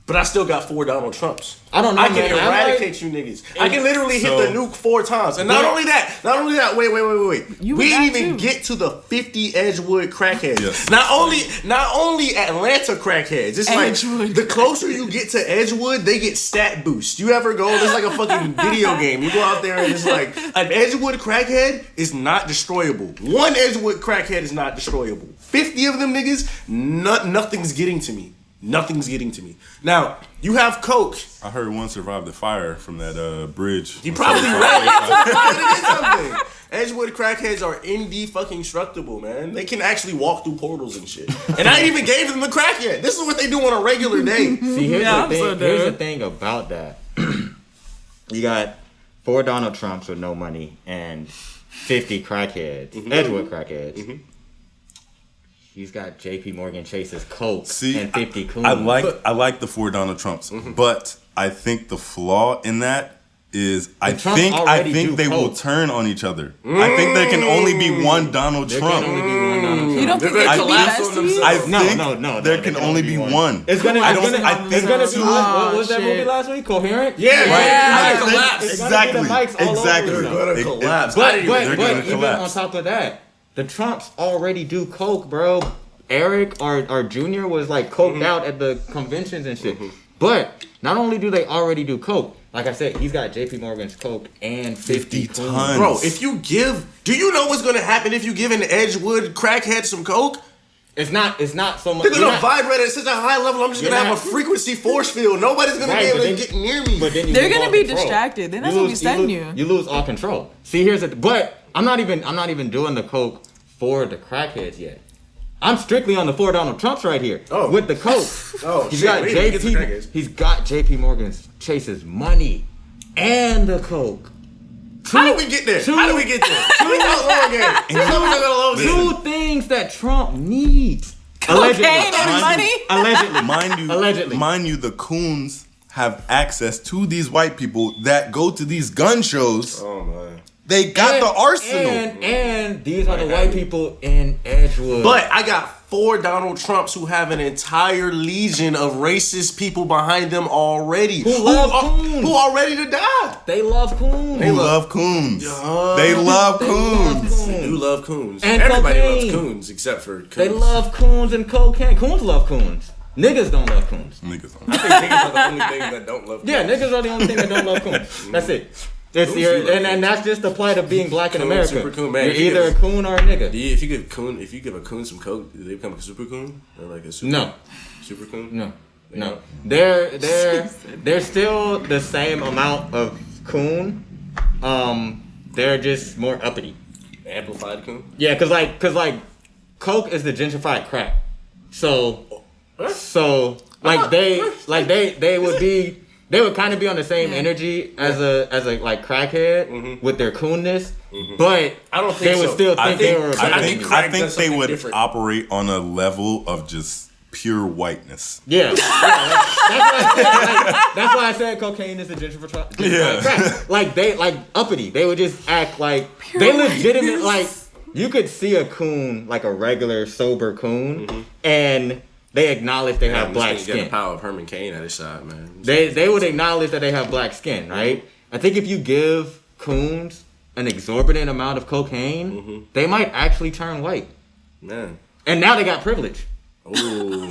But I still got 4 Donald Trumps. I don't know, I can man. eradicate you niggas. I can literally hit the nuke 4 times. And not only that, wait. We didn't even get to the 50 Edgewood crackheads. Yes. Not only Atlanta crackheads. It's Edgewood. like the closer you get to Edgewood, they get stat boost. You ever go, there's like a fucking video game. You go out there and it's like, an Edgewood crackhead is not destroyable. One Edgewood crackhead is not destroyable. 50 of them niggas, nothing's getting to me. Nothing's getting to me. Now, you have coke. I heard one survived the fire from that bridge. He probably ran. Edgewood crackheads are indestructible, man. They can actually walk through portals and shit. And I ain't even gave them the crack yet. This is what they do on a regular day. See, here's the thing about that. You got 4 Donald Trumps with no money and 50 crackheads, Edgewood crackheads. Mm-hmm. He's got J.P. Morgan Chase's coke and 50 coons. I like the 4 Donald Trumps, but I think the flaw in that is I think they will turn on each other. I think there can only be one Donald Trump. You don't think they're gonna collapse on themselves? I think no, there can only be one. It's gonna be what was that movie last week? Coherent? Yeah. Exactly. They're gonna collapse. But even on top of that, the Trumps already do coke, bro. Eric, our junior, was like coked out at the conventions and shit. But not only do they already do coke, like I said, he's got JP Morgan's coke and 50 tons. Bro, do you know what's gonna happen if you give an Edgewood crackhead some coke? It's not so much. They're gonna vibrate at such a high level. I'm just gonna have a frequency force field. Nobody's gonna be able to get near me. But then they're gonna be distracted. They're not gonna be studying you. You lose all control. See, but I'm not even doing the coke for the crackheads yet. I'm strictly on the 4 Donald Trumps right here with the coke. He's got JP Morgan Chase's money and the coke. How do we get there? Two things that Trump needs. Cocaine and money? Allegedly. Mind you, the coons have access to these white people that go to these gun shows. Oh, man. They got the arsenal. And these are the white people in Edgewood. But I got 4 Donald Trumps who have an entire legion of racist people behind them already. Who are ready to die. They love coons. They love coons. They love coons. They do love coons. And everybody cocaine. loves coons except for coons. They love coons and cocaine. Coons love coons. Niggas don't love coons. I think niggas are the only things that don't love coons. Yeah, niggas are the only thing that don't love coons. That's it. And that's just the plight of being black in America. Super coon, man. You're either a coon or a nigga. If you give a coon some coke, do they become a super coon or like a super? Super coon? No. They're still the same amount of coon. They're just more uppity. Amplified coon? Yeah, cause coke is the gentrified crack. So they would kind of be on the same energy as a like crackhead with their coonness, but I don't think they would still think they were. I think they would operate on a level of just pure whiteness. Yeah. That's why I said cocaine is a gentrified crack. Like they uppity. They would just act like pure they legitimate whiteness. Like you could see a coon, like a regular sober coon, and they acknowledge they have black skin. Got the power of Herman Cain at his side, man. They would acknowledge that they have black skin, right? I think if you give coons an exorbitant amount of cocaine, they might actually turn white. Man. And now they got privilege. Ooh.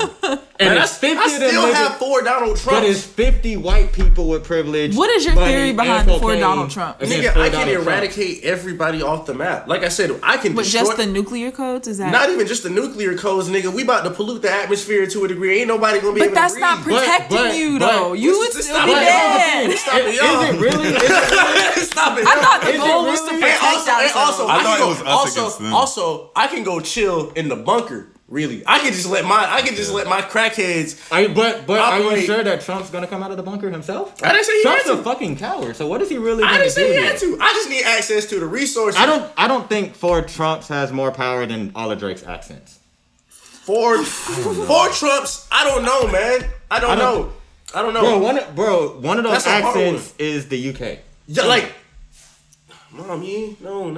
And man, I still have 4 Donald Trumps. But it's 50 white people with privilege. What is your theory behind the 4 Donald Trump? Nigga, I can eradicate everybody off the map. Like I said, I can destroy... just the nuclear codes? Is that... Not even just the nuclear codes, nigga. We about to pollute the atmosphere to a degree. Ain't nobody gonna be able to breathe. But that's not protecting you, though. You would still be dead. Stop it, y'all. Is it really? Stop it. I thought the goal was to protect ourselves. I thought it was us against them. Also, I can go chill in the bunker. Really, I can just let my crackheads. But are you sure that Trump's gonna come out of the bunker himself? I didn't say he Trump's had to. a fucking coward. So what is he really gonna do? I didn't say he had to. I just need access to the resources. I don't think 4 Trumps has more power than all of Drake's accents. 4 Trumps. I don't know, man. I don't know. Bro, one of those accents is the UK. Yeah, like. Mommy, no.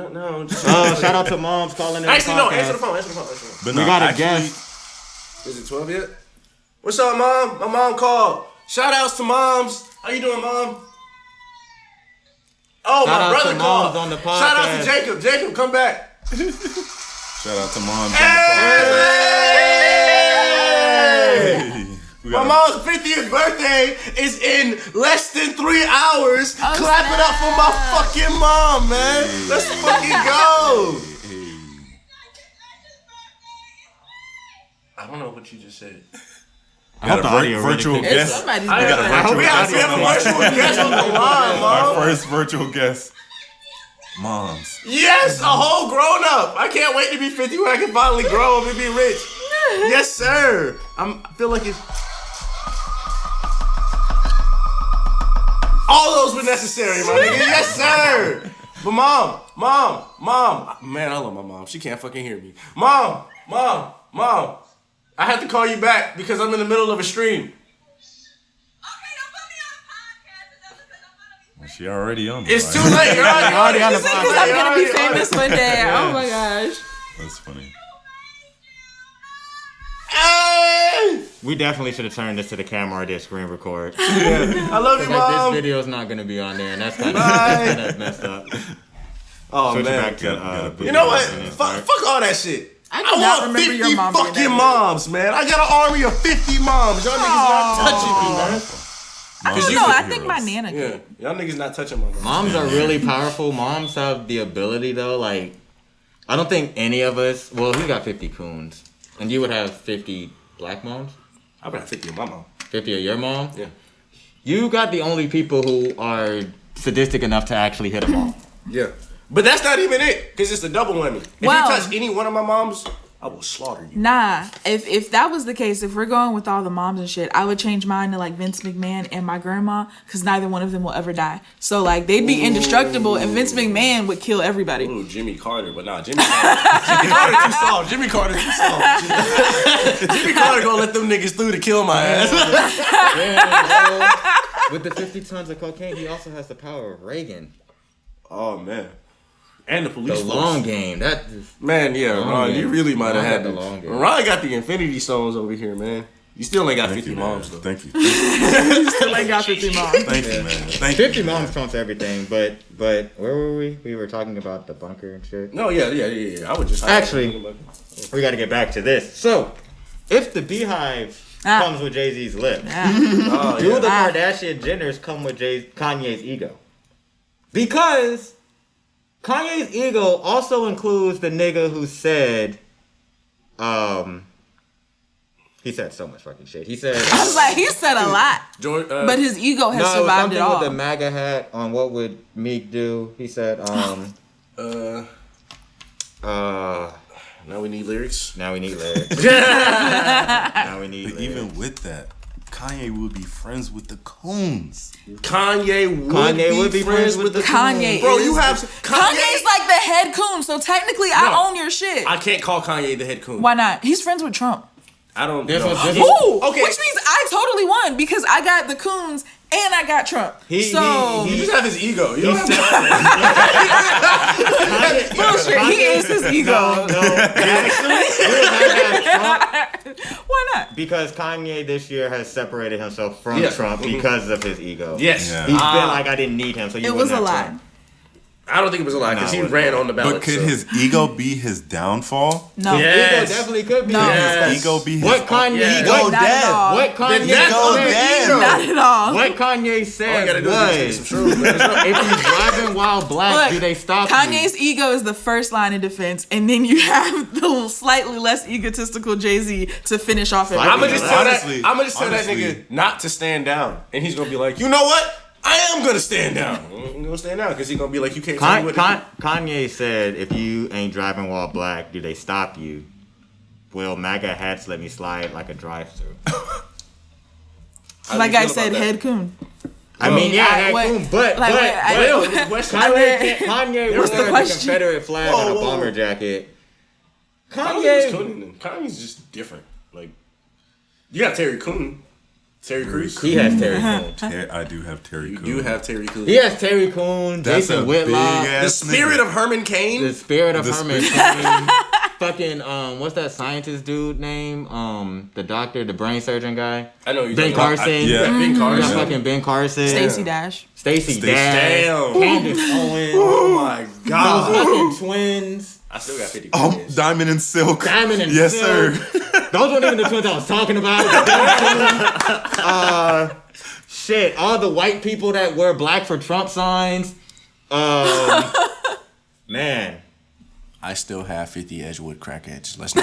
Shout out to moms calling in. Actually, no. Answer the phone. But we got a guest. Is it 12 yet? What's up, Mom? My mom called. Shout outs to moms. How you doing, mom? Oh, Shout my out brother to called. moms on the Shout out to podcast. Jacob. Jacob, come back. Shout out to moms. Hey! We My got mom's 50th birthday is in less than 3 hours. Clap it up for my fucking mom, man. Let's fucking go. I don't know what you just said. got a virtual It's guest. somebody's I birthday. hope we have a virtual guest on the line, Our mom. first virtual guest. Moms. Yes, a whole grown up. I can't wait to be 50 when I can finally grow up and be rich. Yes, sir. I feel like it's. All those were necessary, my nigga. Yes, sir. But mom. Man, I love my mom. She can't fucking hear me. Mom. I have to call you back because I'm in the middle of a stream. She already on. It's too late. You're already on the Because podcast. I'm gonna be famous one day. Oh my gosh. That's funny. Hey! We definitely should have turned this to the camera or did screen record. I love you, Like, mom. this video is not going to be on there, and that's kind Bye. of messed up. Oh, Switch it man. back to, You know what? video and Fuck start. all that shit. I do not want remember 50 your mom being fucking that moms, man. I got an army of 50 moms. Y'all niggas not touching me, man. I don't know. I think my nana Yeah, could. y'all niggas not touching my mom. Moms are really powerful. Moms have the ability, though. Like, I don't think any of us. Well, he got 50 coons, and you would have 50 black moms. I got 50 of my mom. 50 of your mom. Yeah. You got the only people who are sadistic enough to actually hit them all. Yeah. But that's not even it, because it's a double whammy. If Well- you touch any one of my moms, I will slaughter you. Nah, if that was the case, if we're going with all the moms and shit, I would change mine to like Vince McMahon and my grandma, because neither one of them will ever die. So like they'd be indestructible, and Vince McMahon would kill everybody. Ooh, Jimmy Carter, but nah, Jimmy Carter too soft. Jimmy Carter too soft. Jimmy Carter gonna let them niggas through to kill my ass. With the 50 tons of cocaine, he also has the power of Reagan. Oh man. And the police The force. long game. That Man, yeah, Long Ron, game. you really might have Ron had got the the long game. Ron got the Infinity Stones over here, man. You still ain't got Thank 50 you, man. moms though. Thank you. Still ain't got 50 moms. Thank you, man. Thank you. 50 moms trumps everything, but where were we? We were talking about the bunker and shit. No, yeah. I would just Actually, we got to get back to this. So, if the Beehive comes with Jay-Z's lips, oh, do yeah. the Kardashian Jenners come with Kanye's ego? Because Kanye's ego also includes the nigga who said, he said so much fucking shit. He said, I was like, he said a lot, George, but his ego has no, it was survived something it all. with the MAGA hat on what would Meek do. He said, now we need lyrics. now we need lyrics. Now we need But lyrics. even with that, Kanye would be friends with the coons. Kanye would be friends with the Kanye Bro, is you have Kanye's like the head coon, so technically I No. own your shit. I can't call Kanye the head coon. Why not? He's friends with Trump. I don't This know. was- this Ooh, Okay. which means I totally won because I got the coons and I got Trump. He You just have his ego. You don't have to Bullshit. He is his ego. No, actually, Why not? because Kanye this year has separated himself from Yeah. Trump because of his ego. Yes. Yeah. He's been like, I didn't need him, so you It was wouldn't a have lie. Trump. I don't think it was a lie because Nah, he it ran wasn't. on the ballot. But could so. his ego be his downfall? No. Yeah. Ego Yes. definitely could be. No. Yes. Ego be his What Kanye? Yeah. ego Not at dead. all. What Kanye That's Ego their dead. ego. Not at all. What Kanye All you said gotta do is was, take some shrooms, man. if you're driving while black, Look, do they stop you? Kanye's ego is the first line of defense, and then you have the slightly less egotistical Jay-Z to finish off everything. I'm gonna just tell Honestly- that. I'm gonna just tell that honestly- nigga not to stand down, and he's gonna be like, you know what? I am gonna stand down. I'm gonna stand down because he's gonna be like, you can't tell me what to do. Kanye said, if you ain't driving while black, do they stop you? Will MAGA hats let me slide like a drive-through? How like do you I feel said, about that? head coon. I mean, yeah, I- what- cool, but like, wait, I- Well, it was a question. Kanye What's the wore the question? Confederate flag Whoa, on a whoa, bomber whoa. jacket. Kanye's just different. Like, you got Terry Coon, Terry Crews. He has Terry Coon. I do have Terry You Coon. do have Terry Coon. He has Terry Coon, That's a Jason big Whitlock, The ass spirit nigga. of Herman Cain. the spirit of The Herman spirit- Cain. fucking what's that scientist dude name? The doctor, the brain surgeon guy. I know you. Ben Carson. Ben Carson. Fucking Ben Carson. Stacey Dash. Stacey Dash. Damn. Candace Owens. Oh my god. Those fucking twins. I still got 50. Diamond and Silk. Diamond and yes, Silk. sir. Those weren't even the twins I was talking about. Shit, all the white people that wear black for Trump signs. Man. I still have 50 Edgewood crackheads. Let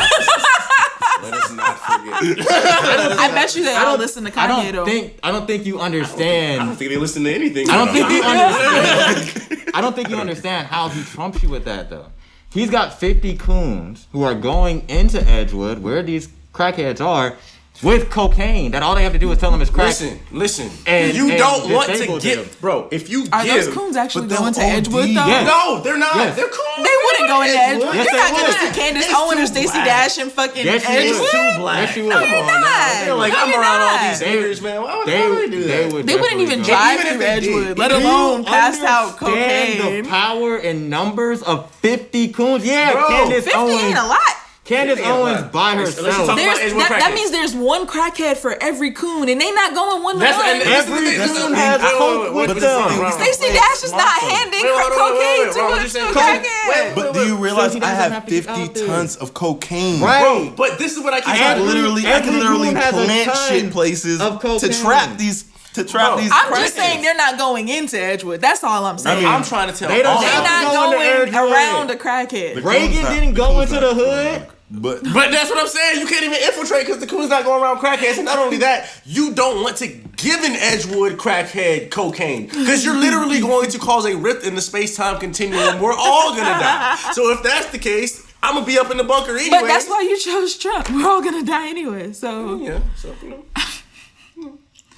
us not forget. I bet you they all listen to Kanye though. I don't think you understand. I don't think they listen to anything. I don't think you understand. I don't think you understand how he trumps you with that though. He's got 50 coons who are going into Edgewood, where these crackheads are, with cocaine. That all they have to do is tell them it's crack. Listen. And you don't want to disable get, them. bro. If you Are give, those coons actually but going to they'll Edgewood OD. though? Yes. no, they're not. Yes. They're cool. They wouldn't go into Edgewood. Yes, You're not they gonna would. see Candace It's Owens or too Stacey black. Dash and fucking Yes, you Edgewood. would. Too black. Yes, you would. No, you're Come on now. not. They're like, No, I'm you're around all not. these haters, man. Why would they do that? They wouldn't even definitely drive Even if through they did, Edgewood, let do you alone pass out understand cocaine. the power and numbers of 50 coons. Yeah, Bro, Candace 50 Owens. ain't a lot. Candace 50 ain't a Owens lot. by Let's herself. talk about Edgewood That crackheads. means there's one crackhead for every coon, and they not going one to That's one. and Every coon has coke with them. Stacey Dash is not handing cocaine to a crackhead. But do you realize So he I doesn't have have to get 50 out there. tons of cocaine? Right. Bro, but this is what I keep I trying can to literally every coon has a plant ton shit places of to cocaine. trap these. To trap Bro, these. I'm just crackheads. saying they're not going into Edgewood. That's all I'm saying. I'm trying to tell They don't all they're have of to not go into going Edgewood. around a crackhead. The Reagan coon's not- didn't the go coon's into not the going hood. around. But But that's what I'm saying. You can't even infiltrate because the coon's not going around crackheads. And not only that, you don't want to give an Edgewood crackhead cocaine because you're literally going to cause a rift in the space-time continuum. We're all going to die. So if that's the case, I'm going to be up in the bunker anyway. But that's why you chose Trump. We're all gonna die anyway. So Yeah, so, you know.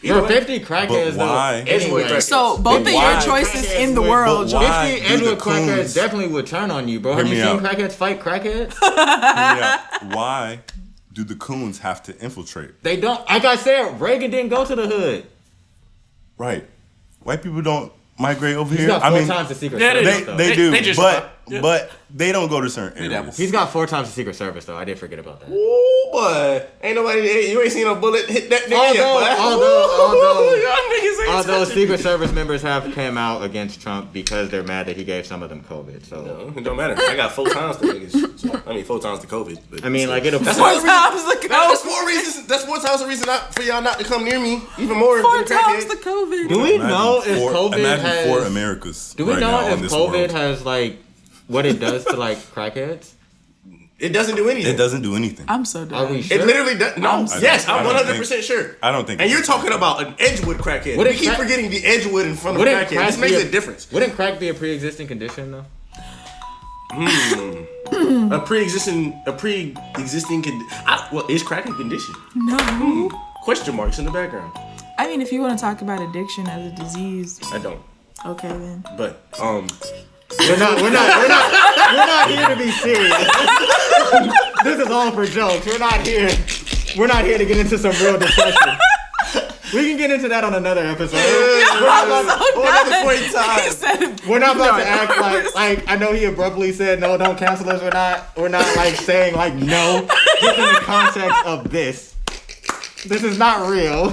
There are 50 crackheads But why? though. Anyway. Edgewood So both of why? your choices in the world. But why? 50 do Edgewood the crackheads coons- definitely would turn on you, bro. Have Hear you me seen out. crackheads fight crackheads? Yeah. Why do the coons have to infiltrate? They don't. Like I said, Reagan didn't go to the hood. Right. White people don't migrate over He's here. got I 4 mean, times the Secret Yeah, Service. they though. they do, They just- but they don't go to certain dabble. areas. He's got 4 times the Secret Service though. I did forget about that. Ooh, boy. Ain't nobody, you ain't seen a bullet hit that nigga yet, boy. Although Y'all niggas ain't touching Secret Service members have came out against Trump because they're mad that he gave some of them COVID. So No, it don't matter. I got 4 times the niggas. So, I mean, 4 times the COVID. But I mean, like it'll. That's Four one reason. times the That's COVID. 4 reasons. That's 4 times the reason for y'all not to come near me even more. 4 than times crackheads. the COVID. Do we know if COVID imagine has? 4 Americas. Do we right know now if in this COVID world. has like what it does to like crackheads? It doesn't do anything. It doesn't do anything. I'm so Are we done. sure? It literally does. No. Yes, I'm I don't 100% sure. I don't think. And it you're does. talking about an Edgewood crackhead. What We if keep crack- forgetting the Edgewood in front of Wouldn't crackhead. crack This makes be a difference. Wouldn't crack be a pre-existing condition though? A pre-existing condition. Well, is crack a condition? No. Question marks in the background. I mean, if you want to talk about addiction as a disease, I don't. okay then. But We're not here to be serious. This is all for jokes. We're not here to get into some real discussion. We can get into that on another episode. another point in time. We're not about to act like I know he abruptly said no, don't cancel us. We're not like saying like no. Just in the context of this. This is not real.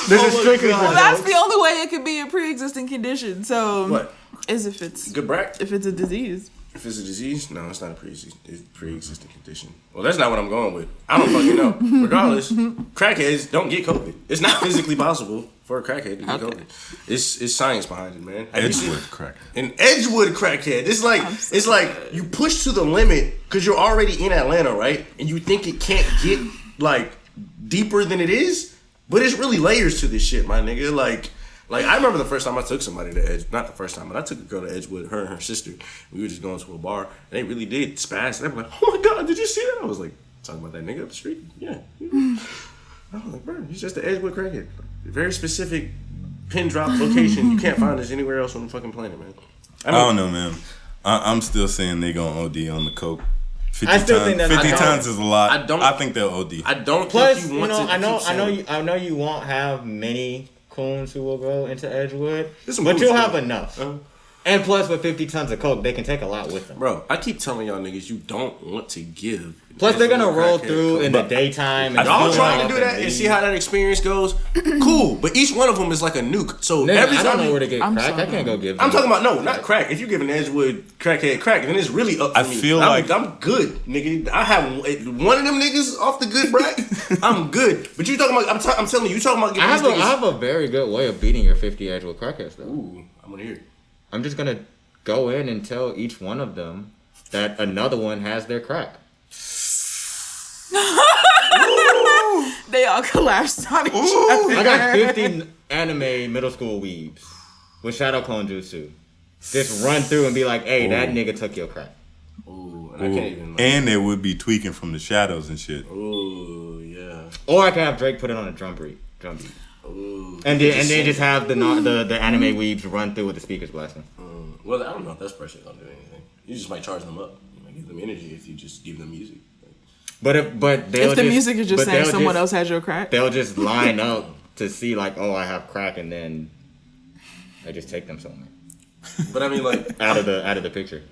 This is strictly for Well, that's jokes. the only way it could be a pre-existing condition. So What? is if it's Good brack? if it's a disease. If it's a disease, no, it's not a pre-existing condition. Well, that's not what I'm going with. I don't fucking know. Regardless, crackheads don't get COVID. It's not physically possible for a crackhead to get COVID. It's science behind it, man. Have you seen- Edgewood crack. An Edgewood crackhead. It's like you push to the limit because you're already in Atlanta, right? And you think it can't get like deeper than it is, but it's really layers to this shit, my nigga. Like I remember the first time I took somebody to Edge. Not the first time, but I took a girl to Edgewood. Her and her sister. We were just going to a bar, and they really did spaz. They were like, "Oh my god, did you see that?" I was like, "Talking about that nigga up the street." Yeah. I was like, "Bro, he's just an Edgewood crackhead. Very specific pin drop location. You can't find this anywhere else on the fucking planet, man." I don't know, man. I'm still saying they gonna OD on the coke. 50 I still tons, think that's- 50 I tons is a lot. I think they'll OD. I don't Plus, think you you want know, to. I know you won't have many coons who will go into Edgewood, There's some but coons you'll too. have enough. And plus, with 50 tons of coke, they can take a lot with them. Bro, I keep telling y'all niggas you don't want to give. Plus, they're gonna roll through in the daytime. And y'all trying to do that and see how that experience goes. Cool, but each one of them is like a nuke. So every time I don't know where to get crack. I can't go give them. I'm talking about not crack. If you give an Edgewood crackhead crack, then it's really up for me. I feel like I'm good, nigga. I have one of them niggas off the good bracket. I'm good. But you talking about? I'm telling you talking about. I have a very good way of beating your 50 Edgewood crackheads though. Ooh, I'm gonna hear it. I'm just gonna go in and tell each one of them that another one has their crack. They all collapsed on each other. I got 50 anime middle school weebs with Shadow Clone Jutsu. Just run through and be like, hey, that nigga took your crack. Ooh, and I can't even. And they would be tweaking from the shadows and shit. Ooh, yeah. Or I can have Drake put it on a drum beat. Ooh. And then just have the anime weebs run through with the speakers blasting. Well, I don't know if that's pressure gonna do anything. You just might charge them up. You might give them energy if you just give them music. But if the music is just saying someone else has your crack, they'll just line up to see like, oh, I have crack, and then I just take them somewhere. But I mean, like out of the picture.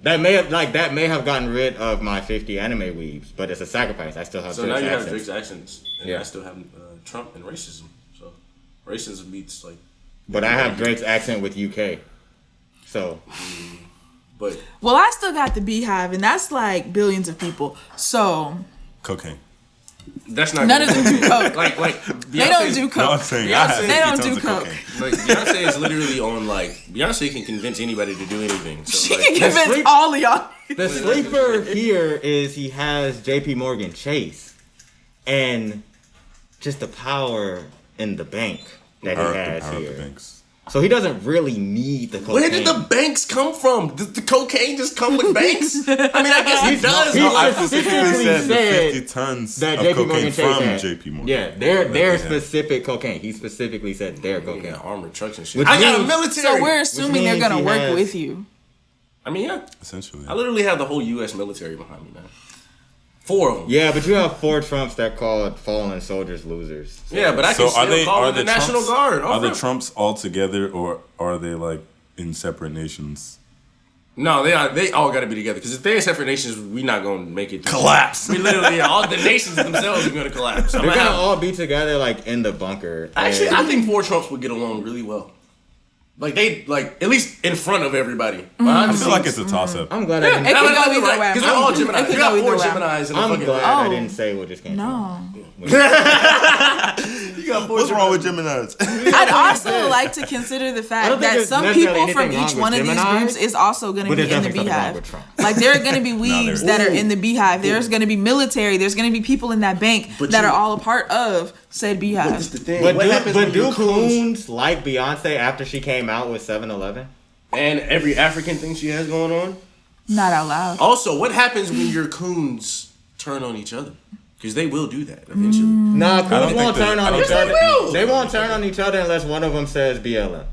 That may have gotten rid of my 50 anime weebs, but it's a sacrifice. I still have. So now you accents. have Drake's accents, and Yeah. I still have Trump and racism. So racism beats like. But I have Drake's accent with UK. So. But well, I still got the Beehive, and that's like billions of people. So cocaine. That's not none of them do coke. like they don't do coke. No, I'm saying I have they don't 50 do tons of coke. cocaine. Like Beyonce is literally on like Beyonce can convince anybody to do anything. So, She like, can convince all of y'all. The sleeper here is he has J.P. Morgan Chase, and just the power in the bank that he has here. So he doesn't really need the cocaine. Where did the banks come from? Did the cocaine just come with banks? I mean, I guess he does. He I specifically said the said 50 tons that of JP cocaine Morgan from Chase JP Morgan. Yeah, their specific cocaine. He specifically said their cocaine. Yeah, armored trucks and shit. Which I got a means- military. So we're assuming they're means gonna he work has- with you. I mean, yeah. Essentially. I literally have the whole U.S. military behind me now. 4 of them. Yeah, but you have 4 Trumps that called fallen soldiers losers. So Yeah, but I can still call them the National Guard. Are the Trumps all together, or are they like in separate nations? No, they all got to be together. Because if they're in separate nations, we're not going to make it. Collapse. We literally, all the nations themselves are going to collapse. they're gonna all be together like in the bunker. Actually, I think 4 Trumps would get along really well. Like they at least in front of everybody. I feel like it's a toss up. I'm glad I didn't. It could go either way. Because they're all Gemini. It could You got go 4 either way. Geminis in the I'm fucking. glad I didn't say what just came. No. You got 4 What's wrong with Geminis? I'd also like to consider the I fact don't think that there's some necessarily people from anything each wrong one with of these Geminis, groups is also going to but be there's in the definitely something wrong Beehive. with Trump. Like there are going to be weebs there's- that are in the Beehive. There's going to be military. There's going to be people in that bank But that you- are all a part of said Beehive. That's the thing. But What happens when do your coons coons like Beyonce after she came out with 7-Eleven? and every African thing she has going on? Not out loud. Also, what happens when your coons turn on each other? Because they will do that eventually. Nah, don't coons won't think turn on that- each Yes, other. they will. They won't turn on each other unless one of them says BLM.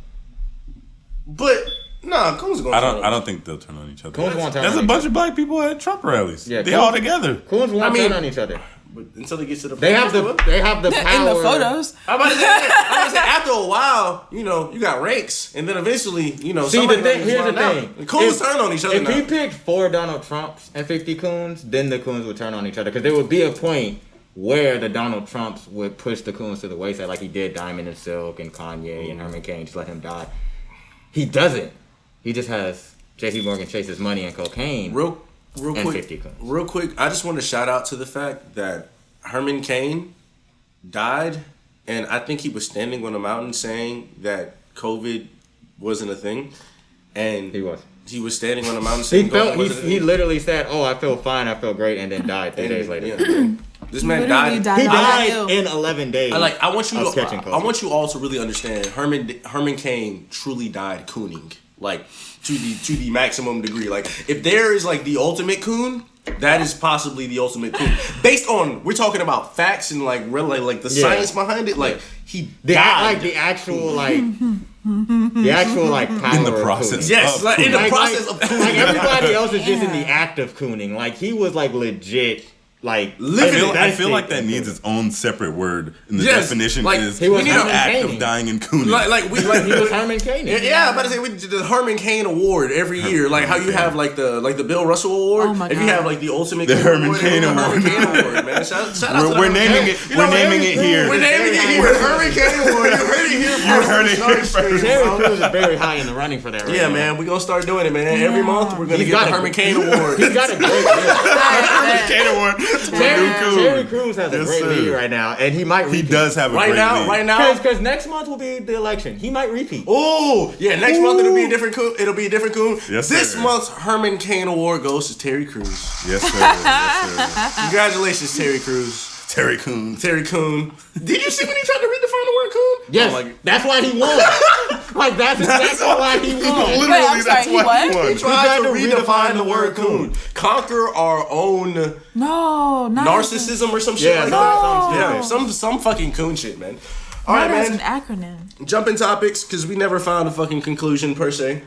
But nah, coons gonna. I don't think they'll turn on each other. Coons won't turn There's on a each bunch of black people at Trump rallies. Yeah, they coons- all together. Coons won't I mean- turn on each other. But until they get to the. They have the power. In the photos. I'm about to say, after a while, you got ranks, and then eventually, See, somebody the thing, gonna here's the run out. thing. The coons turn on each other If now. he picked 4 Donald Trumps and 50 coons, then the coons would turn on each other. Because there would be a point where the Donald Trumps would push the coons to the wayside, like he did Diamond and Silk and Kanye and Herman Cain, just let him die. He doesn't. He just has J.P. Morgan Chase's money and cocaine. Real and quick, 50 coons. real quick. I just want to shout out to the fact that Herman Cain died, and I think he was standing on a mountain saying that COVID wasn't a thing, and He was. He was standing on a mountain saying COVID wasn't a He thing. literally said, "Oh, I feel fine, I feel great," and then died 3 days later. Yeah. This man Literally died. He on that died hill. in 11 days. I want you of catching to. COVID. I want you all to really understand. Herman Cain truly died cooning, like to the maximum degree. Like if there is like the ultimate coon, that is possibly the ultimate coon. Based on we're talking about facts and like really like the science behind it. Like he died. the actual like power In the of process. cooning. Yes, like in the Like- process of cooning. Like everybody else is just in the act of cooning. Like he was like legit, like I feel like that needs its own separate word. And the definition like, is he was the Herman act Cain. of dying in cooning. he was Herman Cain. Yeah, I'm about to say we did the Herman Cain Award every year. Like how you have like the Bill Russell Award. Oh my if you God. have like the ultimate The Herman Award, Cain the Award. Herman Cain Award, man. Shout out to the We're Herman naming Cain. it. We're naming it here. We're naming it here. The Herman Cain Award. You heard it here. You heard it here first. Terry Crews is very high in the running for that. Right Yeah, now. man, we're gonna start doing it, man. Every month we're gonna He's get got the a- Herman Cain Award. He's got a great lead. Cain Award. Terry Crews has a Yes, great sir. lead right now, and he might He repeat. does have a Right great now, lead. right now. Because next month will be the election. He might repeat. Oh, yeah, next month it'll be a different coon. It'll be a different coon. Yes, This sir. month's Herman Cain Award goes to Terry Crews. Yes, sir. Yes, sir. Congratulations, Terry Crews. Terry Coon. Terry Coon. Did you see when he tried to redefine the word coon? Yes, Oh, like, that's why he won. Like that's exactly why he won. Literally, Wait, I'm that's sorry, why he he what? won. he tried to redefine the word coon. Conquer our own No, not narcissism or some shit Yeah, like no. that. Yeah, some fucking coon shit, man. All right, Not as man. an acronym. Jumping topics because we never found a fucking conclusion per se.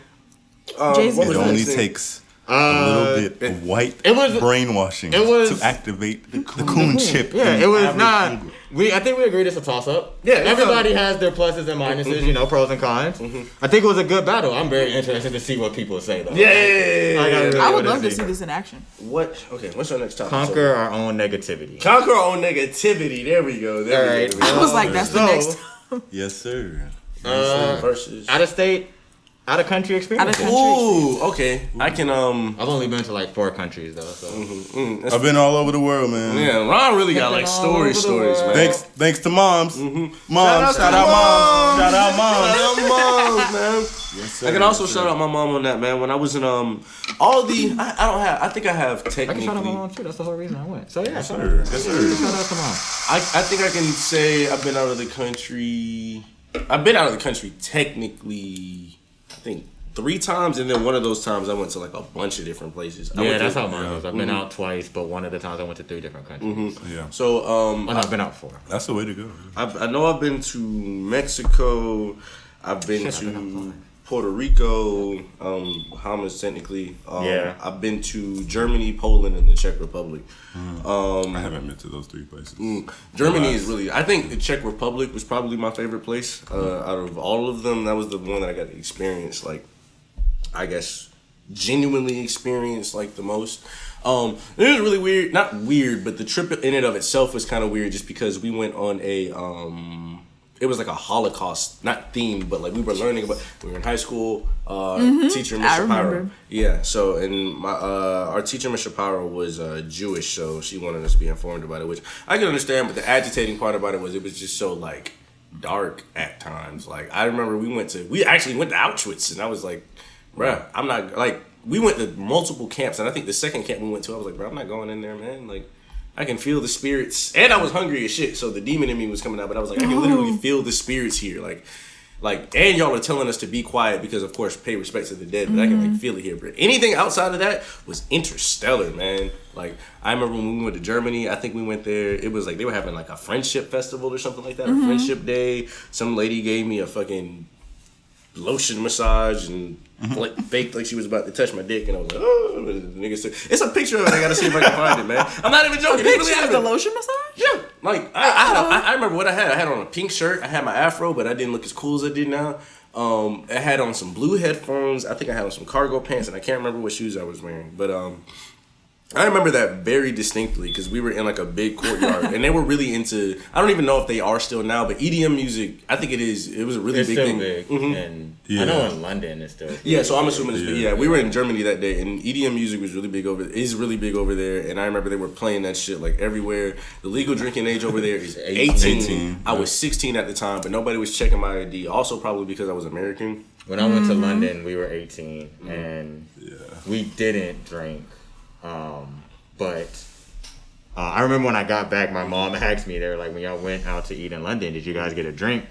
Jay-Z. what It was the only next thing? takes a little bit of white it was- brainwashing it was- to activate the coon chip. Yeah, in it was average not. Negro. I think we agreed it's a toss up. Yeah, everybody has their pluses and minuses. You know, pros and cons. I think it was a good battle. I'm very interested to see what people say though. Yeah. I would what love is to it? see this in action. What? Okay, what's our next topic? Conquer our own negativity. Conquer our own negativity. There we go. There we Alright. go. I was like, that's the next. Yes, sir. Versus. Out of state, out of country experience. Out of country. Ooh, okay. I can I've only been to like 4 countries though. So. I've been all over the world, man. Yeah, Ron really got like All over the stories, man. Thanks to moms. Moms, Shout out moms. Shout out moms. Shout out moms, man. Yes, sir. I can also shout out my mom on that, man. When I was in all the I think I have I can technically shout out my mom too. That's the whole reason I went. So yeah, shout out. Yes, sir. Shout out to mom. I think I can say I've been out of the country. I've been out of the country technically, I think 3 times, and then one of those times I went to like a bunch of different places. I Yeah, went that's to, how mine was. I've been out twice, but one of the times I went to 3 different countries. Yeah, So Oh, no, I've been out 4. that's the way to go. I know I've been to Mexico. I've been to Puerto Rico, Bahamas technically. Yeah. I've been to Germany, Poland, and the Czech Republic. I haven't been to those 3 places. Germany is really. I think the Czech Republic was probably my favorite place out of all of them. That was the one that I got to experience, like, I guess, genuinely experience like the most. It was really weird. Not weird, but the trip in and of itself was kind of weird, just because we went on a. It was like a Holocaust, not themed, but like we were learning about. We were in high school. Teacher Miss I Shapiro. remember. Yeah. So and my our teacher Miss Shapiro was Jewish, so she wanted us to be informed about it, which I can understand. But the agitating part about it was just so like dark at times. Like I remember we actually went to Auschwitz, and I was like, bruh, I'm not like. We went to multiple camps, and I think the second camp we went to, I was like, bro, I'm not going in there, man. Like, I can feel the spirits, and I was hungry as shit, so the demon in me was coming out. But I was like, I can literally feel the spirits here, like, and y'all are telling us to be quiet because, of course, pay respect to the dead. But I can like feel it here. But anything outside of that was interstellar, man. Like, I remember when we went to Germany, I think we went there. It was like they were having like a friendship festival or something like that, a friendship day. Some lady gave me a fucking lotion massage and like faked like she was about to touch my dick, and I was like, oh, the nigga said, it's a picture of it. I gotta see if I can find it, man. I'm not even joking. It's really Picture of the happened. lotion massage? Yeah, like I remember what I had. I had on a pink shirt. I had my afro, but I didn't look as cool as I did now. I had on some blue headphones. I think I had on some cargo pants, and I can't remember what shoes I was wearing. But I remember that very distinctly because we were in like a big courtyard, and they were really into. I don't even know if they are still now, but EDM music. I think it is. It was a really It's big still thing. big, and Yeah. I know in London it's still. Yeah, so I'm assuming it's big. Yeah. Yeah, we were in Germany that day, and EDM music was really big really big over there. And I remember they were playing that shit like everywhere. The legal drinking age over there is 18. 18, I was 16 at the time, but nobody was checking my ID. Also, probably because I was American. When I went to London, we were 18, and we didn't drink. But I remember when I got back, my mom asked me, they were like, when y'all went out to eat in London, did you guys get a drink?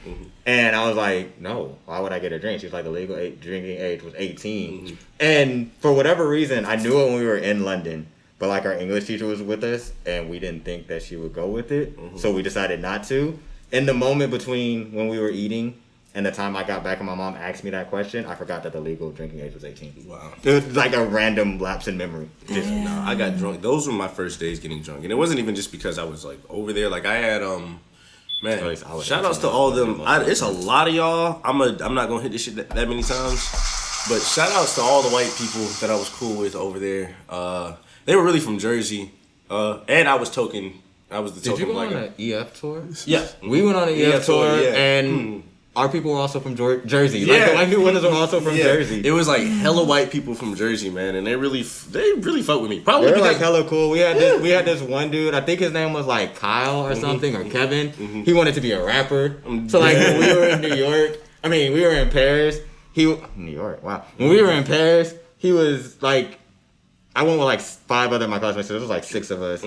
And I was like, no, why would I get a drink? She was like, the legal drinking age was 18. And for whatever reason, I knew it when we were in London, but like our English teacher was with us, and we didn't think that she would go with it. So we decided not to. In the moment between when we were eating And the time I got back and my mom asked me that question, I forgot that the legal drinking age was 18. Wow. It was like a random lapse in memory. Just, No, I got drunk. Those were my first days getting drunk, and it wasn't even just because I was like over there. Like I had man, shout outs to all of them. It's a lot of y'all. I'm not gonna hit this shit that many times, but shout outs to all the white people that I was cool with over there. They were really from Jersey, and I was the token. Did you go on an EF tour? Yeah, we went on an EF tour, yeah. and our people were also from Jersey. Yeah. Like the white people were also from Jersey. It was like hella white people from Jersey, man, and they really fuck with me. Probably They were because like hella cool. We had this one dude. I think his name was like Kyle or something or Kevin. He wanted to be a rapper. So like when we were in New York, we were in Paris. New York. Wow. When we were in Paris, he was like, I went with like 5 other of my classmates. So there was like 6 of us.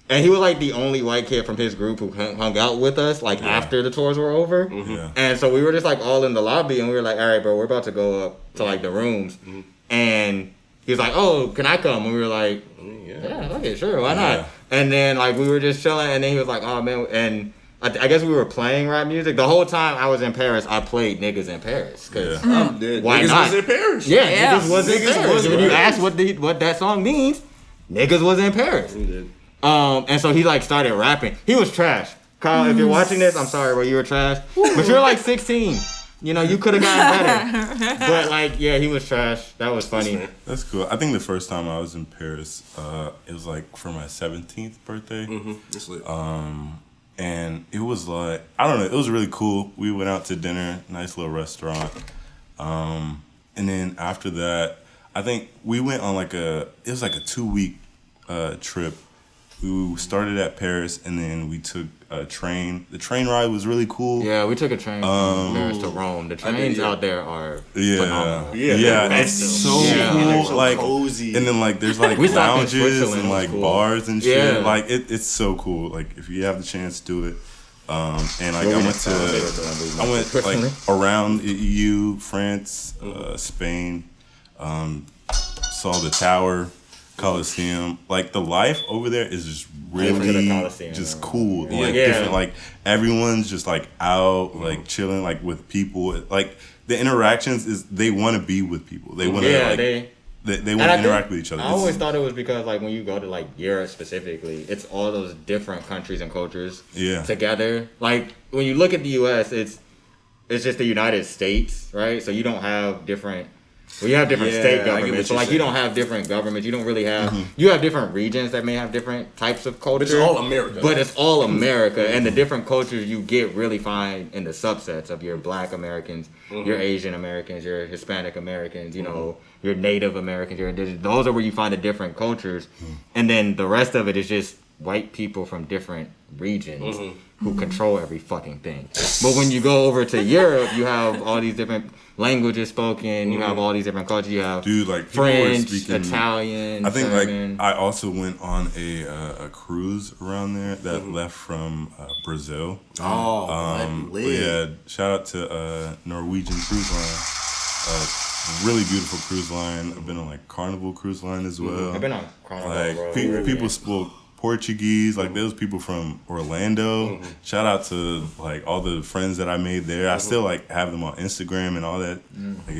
And he was like the only white kid from his group who hung out with us like after the tours were over. Yeah. And so we were just like all in the lobby and we were like, all right, bro, we're about to go up to like the rooms. And he was like, oh, can I come? And we were like, yeah, okay, sure, why not? And then like we were just chilling and then he was like, oh man, and I guess we were playing rap music. The whole time I was in Paris, I played Niggas in Paris. Cause why niggas not? was in Paris. Yeah, niggas was in Paris. was in When you Paris. ask what that song means, niggas was in Paris. And so he like started rapping. He was trash. Kyle, if you're watching this, I'm sorry, bro, you were trash. But you're like 16. You know, you could have gotten better. But like, yeah, he was trash. That was funny. That's cool. I think the first time I was in Paris, it was like for my 17th birthday. It's lit. And it was like, I don't know, it was really cool. We went out to dinner, nice little restaurant. And then after that, I think we went on it was like a 2-week trip. We started at Paris and then we took a train. The train ride was really cool. Yeah, we took a train from Paris to Rome. The trains out there are phenomenal. It's so cool. So like cozy. And then like there's like We stopped in lounges Switzerland, and it was like cool. bars and shit. Yeah. Like it's so cool. Like if you have the chance, do it. And like I went like around the EU, France, Spain, saw the Tower, Coliseum. Like the life over there is just really just cool. Like different, like everyone's just like out, like chilling, like with people. Like the interactions is they want to be with people. They want to they want to interact with each other. I always thought it was because like when you go to like Europe specifically, it's all those different countries and cultures together. Like when you look at the U.S., it's just the United States, right? So you don't have different. Well, you have different state governments. So like you don't have different governments. You don't really have. You have different regions that may have different types of culture. It's all America. But it's all America, and the different cultures you get really find in the subsets of your Black Americans, your Asian Americans, your Hispanic Americans. You know, your Native Americans, your Indigenous. Those are where you find the different cultures, and then the rest of it is just white people from different regions who control every fucking thing. But when you go over to Europe, you have all these different languages spoken. You have all these different cultures. You have French, Italian. I think German. like I also went on a cruise around there that left from Brazil. Yeah, shout out to Norwegian Cruise Line. Really beautiful cruise line. I've been on like Carnival Cruise Line as well. I've been on Carnival. Like people spoke Portuguese. Like there was people from Orlando. Shout out to like all the friends that I made there. I still like have them on Instagram and all that. Like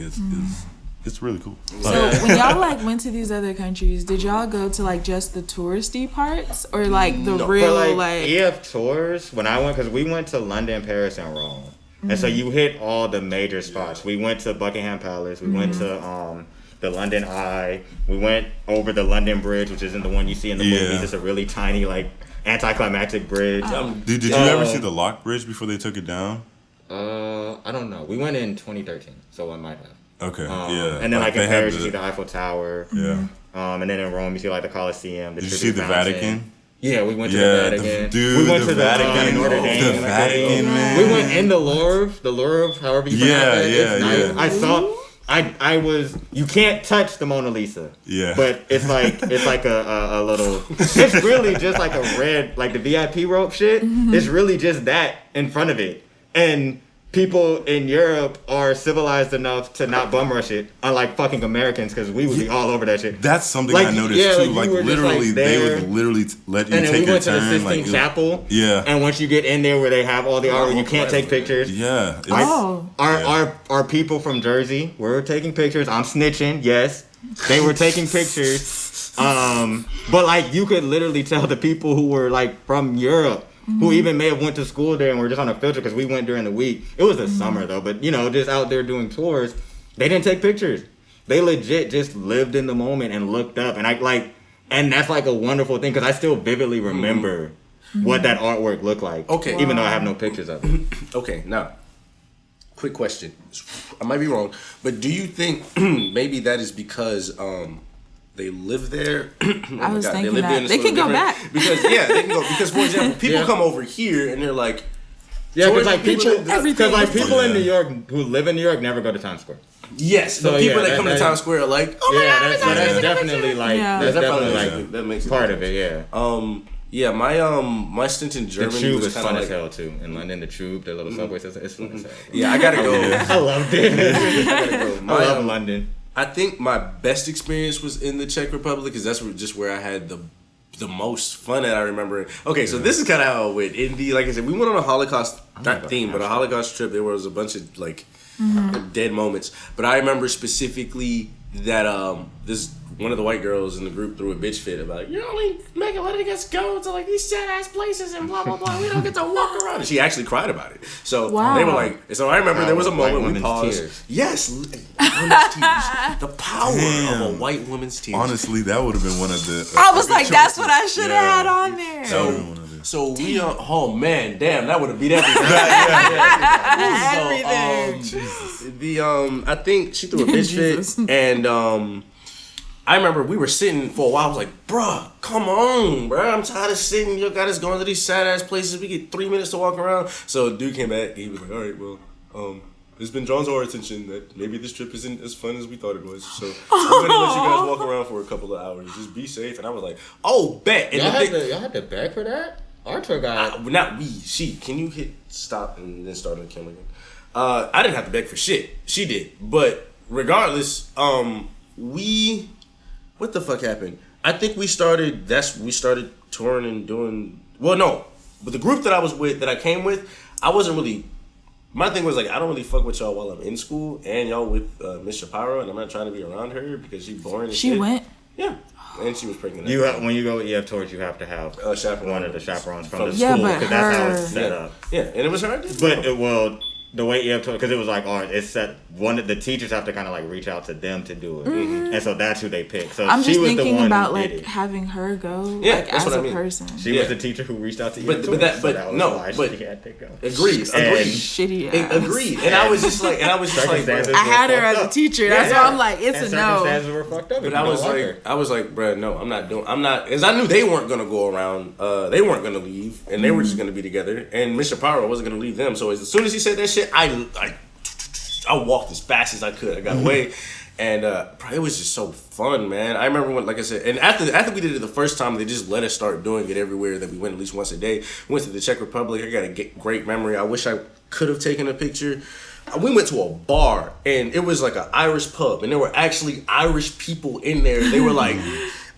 it's really cool. So when y'all like went to these other countries, did y'all go to like just the touristy parts or like the real For, like EF tours? When I went, because we went to London, Paris, and Rome, and so you hit all the major spots. We went to Buckingham Palace. We went to the London Eye. We went over the London Bridge, which isn't the one you see in the movies. It's a really tiny, like, anticlimactic bridge. Did you ever see the Lock Bridge before they took it down? I don't know. We went in 2013, so I might have. Okay, yeah. And then like in Paris, you see the Eiffel Tower. Yeah. And then in Rome, you see like the Colosseum. Did you see the Vatican? Yeah, we went to the Vatican. We went to Vatican, Notre Dame. The Vatican, man. We went in the Louvre, however you pronounce it. Yeah, nice. I saw. I was. You can't touch the Mona Lisa. Yeah. But it's like a little. It's really just like a red, like the VIP rope shit. It's really just that in front of it, and people in Europe are civilized enough to not bum rush it, unlike fucking Americans, because we would be all over that shit. That's something I noticed too. Like literally, they would literally let you and then take we your went to the turn. Sistine Chapel. Yeah. And once you get in there where they have all the art, you can't take pictures. Yeah. Our people from Jersey were taking pictures. I'm snitching. Yes, they were taking pictures. But like you could literally tell the people who were like from Europe. Who even may have went to school there and were just on a filter because we went during the week. It was the summer though, but you know, just out there doing tours, they didn't take pictures. They legit just lived in the moment and looked up, and and that's like a wonderful thing because I still vividly remember what that artwork looked like. Okay, even though I have no pictures of it. Okay, now, quick question. I might be wrong, but do you think maybe that is because they live there? I was thinking that they can go back because they can go because for example, people come over here and they're like, because like people in New York who live in New York never go to Times Square. Yes, the people that come to Times Square are like, oh my god, that's definitely like that's definitely like that makes part of it. Yeah. My stint in Germany the Tube was is kind of fun like, as hell too. In London, the Tube, the little subway system, it's fun as hell. Yeah, I gotta go. I loved it. I love London. I think my best experience was in the Czech Republic because that's just where I had the most fun that I remember. Okay, so this is kind of how it went. In the, like I said, we went on a Holocaust, not theme, but a Holocaust trip. There was a bunch of like dead moments. But I remember specifically that this one of the white girls in the group threw a bitch fit about, you're only letting us go to like these sad ass places and blah blah blah. We don't get to walk around. And she actually cried about it. So they were like, so I remember there was a moment we paused. Tears. Yes, women's tears. The power of a white woman's tears. Honestly, that would have been one of the. I was like, that's what I should have had on there. So we oh man, damn, that would have beat everything. I think she threw a bitch fit, and I remember we were sitting for a while. I was like, bruh, come on, bruh. I'm tired of sitting. You got us going to these sad ass places. We get 3 minutes to walk around. So dude came back. He was like, all right, well, it's been drawn to our attention that maybe this trip isn't as fun as we thought it was. So we're going to let you guys walk around for a couple of hours. Just be safe. And I was like, oh, bet. And y'all had to beg for that? Our tour guide. Not we. She. Can you hit stop and then start on the camera again? I didn't have to beg for shit. She did. But regardless, what the fuck happened? I think we started touring and doing. Well, no, but the group that I was with, that I came with, I wasn't really. My thing was like, I don't really fuck with y'all while I'm in school, and y'all with Miss Shapiro, and I'm not trying to be around her because she's boring. She went. Yeah, and she was pregnant. When you go with EF tours, you have to have one of the chaperones from the school because that's how it's set up. Yeah, and it was her. But the way EF tour, because it was like, it's set. One of the teachers have to kind of like reach out to them to do it, and so that's who they pick. So I'm she just was thinking the one about who like did it. having her go, like as a person. She was the teacher who reached out to EF tours. She had to go. Agreed. Shitty ass. Agreed. And I was just like, I had her as a teacher. That's why I'm like, it's a no. Circumstances were fucked up. But I was like, bro, no, I'm not, because I knew they weren't gonna go around. They weren't gonna leave, and they were just gonna be together. And Mr. Power wasn't gonna leave them. So as soon as he said that shit, I walked as fast as I could. I got away, and it was just so fun, man. I remember when, like I said, and after we did it the first time, they just let us start doing it everywhere that we went at least once a day. We went to the Czech Republic. I got a great memory. I wish I could have taken a picture. We went to a bar, and it was like an Irish pub, and there were actually Irish people in there. They were like,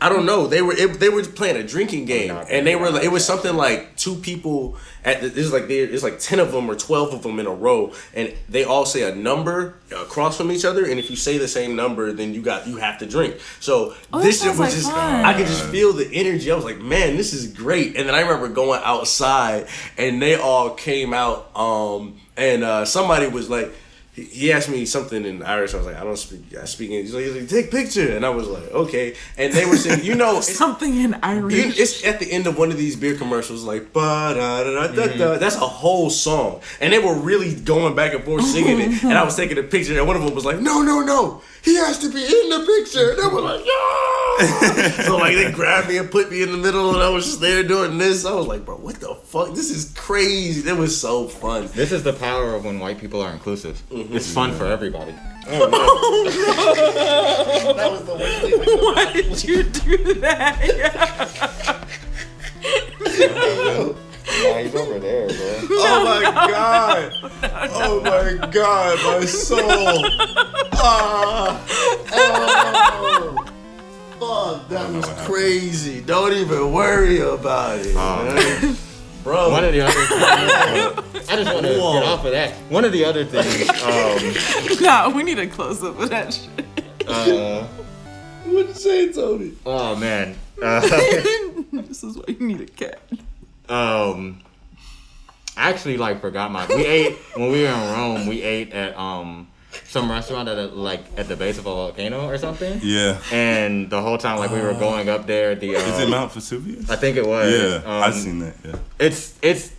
I don't know, they were playing a drinking game, and they were like, it was something like two people it's like 10 of them or 12 of them in a row, and they all say a number across from each other, and if you say the same number, then you have to drink. So this shit was just fun. I could just feel the energy. I was like, man, this is great. And then I remember going outside, and they all came out, and somebody was like, he asked me something in Irish. I was like, I speak English. He's like, take picture. And I was like, okay. And they were saying, something in Irish. It's at the end of one of these beer commercials, like, ba-da-da-da-da-da. That's a whole song. And they were really going back and forth singing it. And I was taking a picture, and one of them was like, no. He has to be in the picture. And they were like, yeah. So like they grabbed me and put me in the middle, and I was just there doing this. I was like, bro, what the fuck? This is crazy. It was so fun. This is the power of when white people are inclusive. Mm-hmm. It's fun for everybody. Oh no. That was the worst thing. Why did you do that? Nah, he's over there, bro. Oh my god! Oh my god, my soul! Oh, that was crazy. Don't even worry about it, man. Bro. One of the other things, I just want to get off of that. One of the other things, Nah, we need a close up of that shit. What'd you say, Tony? oh man, This is why you need a cat. I actually like forgot we ate when we were in Rome. We ate at some restaurant at the base of a volcano or something. Yeah. And the whole time we were going up there, Is it Mount Vesuvius? I think it was. Yeah, I've seen that. Yeah. Is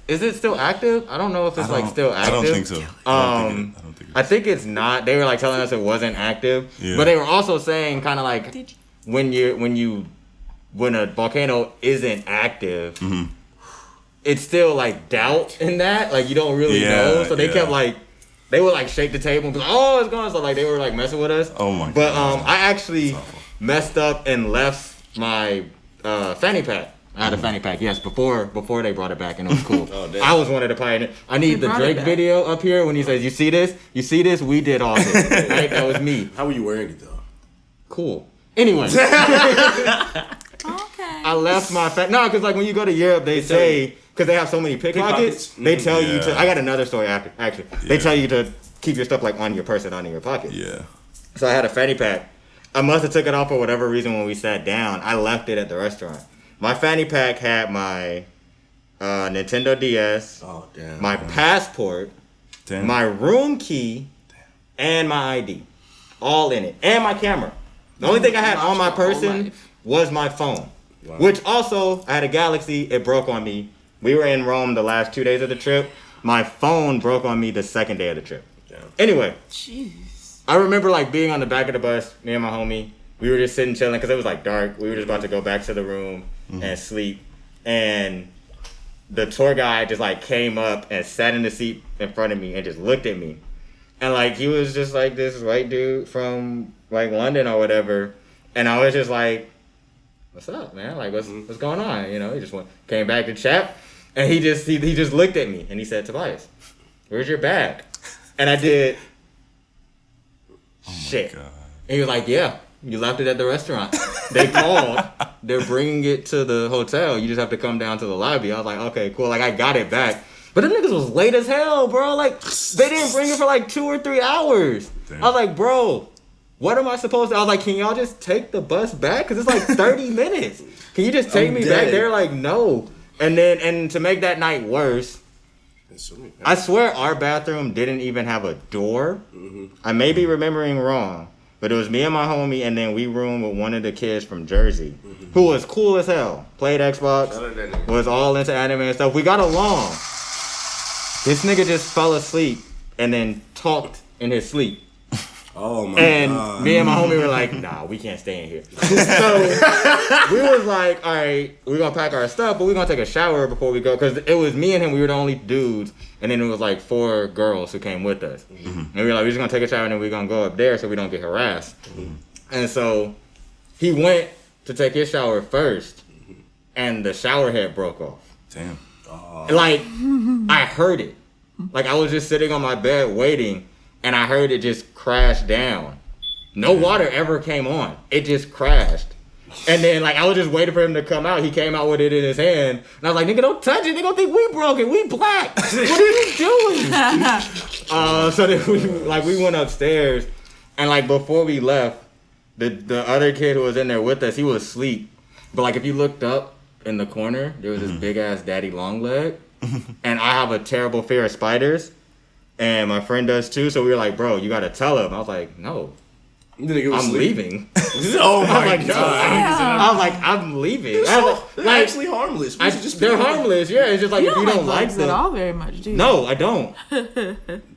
it still active? I don't know if it's still active. I don't think so. I don't think I think it's not. They were telling us it wasn't active, Yeah. but they were also saying kind of when a volcano isn't active, Mm-hmm. it's still doubt in that. You don't really know. So they kept they would shake the table and be like, "Oh, it's gone." So they were messing with us. Oh my But god. I actually messed up and left my fanny pack. I had a fanny pack, yes, before they brought it back, and it was cool. Oh, damn. I was one of the pioneers. I need They the brought it Drake back. video up here when he says, "You see this? You see this? We did all this." Right? That was me. How were you wearing it, though? Cool. Anyway, Okay. I left my because when you go to Europe, they say because they have so many pickpockets, they tell you to. Yeah. I got another story after. Actually, they tell you to keep your stuff on your person, not in your pocket. Yeah. So I had a fanny pack. I must have took it off for whatever reason when we sat down. I left it at the restaurant. My fanny pack had my Nintendo DS, Oh, damn. my passport, Damn. my room key, and my ID, all in it, and my camera. The only thing I had on my Watched your whole person life. was my phone, Wow. which also I had a Galaxy. It broke on me. We were in Rome the last 2 days of the trip. My phone broke on me the second day of the trip. Damn. Anyway, Jeez. I remember being on the back of the bus, me and my homie. We were just sitting chilling because it was dark. We were just about to go back to the room and sleep. And the tour guide just came up and sat in the seat in front of me and just looked at me. And he was just this white dude from London or whatever. And I was just what's up, man? What's going on? He just came back to chat. And he just looked at me and he said, "Tobias, where's your bag?" And I did. Shit. God. And he was like, "Yeah, you left it at the restaurant. They called. They're bringing it to the hotel. You just have to come down to the lobby." I was like, "Okay, cool." I got it back. But them niggas was late as hell, bro. They didn't bring it for 2 or 3 hours. Damn. I was like, "Bro, what am I supposed to?" I was like, "Can y'all just take the bus back? Because it's 30 minutes. Can you just take I'm me dead. back?" They're like, "No." And to make that night worse, I swear our bathroom didn't even have a door. I may be remembering wrong, but it was me and my homie, and then we roomed with one of the kids from Jersey, who was cool as hell. Played Xbox, Shout out that nigga. was all into anime and stuff. We got along. This nigga just fell asleep and then talked in his sleep. Oh, my And God. me and my homie were like, "Nah, we can't stay in here." So we was like, "All right, we're gonna pack our stuff, but we're gonna take a shower before we go." Because it was me and him, we were the only dudes, and then it was 4 girls who came with us. And we were like, "We're just gonna take a shower and then we're gonna go up there so we don't get harassed." And so he went to take his shower first, and the shower head broke off. Damn. I heard it. I was just sitting on my bed waiting, and I heard it just crash down. No water ever came on. It just crashed. And then I was just waiting for him to come out. He came out with it in his hand, and I was like, "Nigga, don't touch it. They gonna think we broke it. We black. What are you doing?" So then we went upstairs, and before we left, the other kid who was in there with us, he was asleep. But if you looked up in the corner, there was this big ass daddy long leg. And I have a terrible fear of spiders. And my friend does too. So we were like, "Bro, you gotta tell him." I was like, "No, I'm leaving." Oh, my like, God. I was like, "I'm leaving." They're actually harmless. We should just they're be- harmless. Yeah, it's just if you don't like bugs them. at all very much, do you? No, I don't.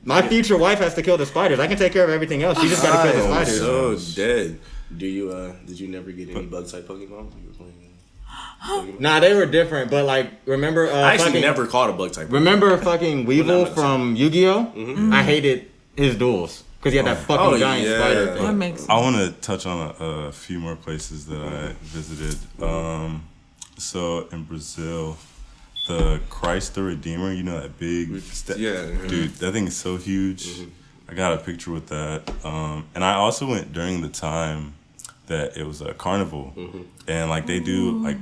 My future wife has to kill the spiders. I can take care of everything else. She just gotta kill the I'm spiders. so dead. Did you never get any bug type Pokemon? You were playing Pokemon? Nah, they were different. But remember? I actually never caught a bug type. Remember fucking Weevil not from Yu-Gi-Oh? I hated his duels because he had that fucking giant yeah. spider That thing. makes I want to touch on a few more places that I visited. So in Brazil, the Christ the Redeemer. You know that big, dude. That thing is so huge. I got a picture with that. And I also went during the time that it was a carnival, and like they do like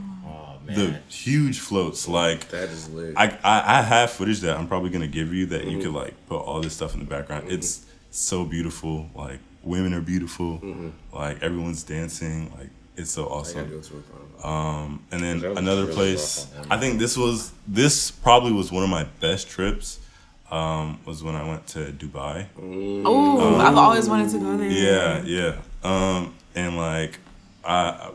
the huge floats. Like that is lit. I have footage that I'm probably gonna give you that you could like put all this stuff in the background. It's so beautiful. Like women are beautiful. Like everyone's dancing. Like it's so awesome. And then another place. I think this probably was one of my best trips. Was when I went to Dubai. Oh, I've always wanted to go there. Yeah. And like,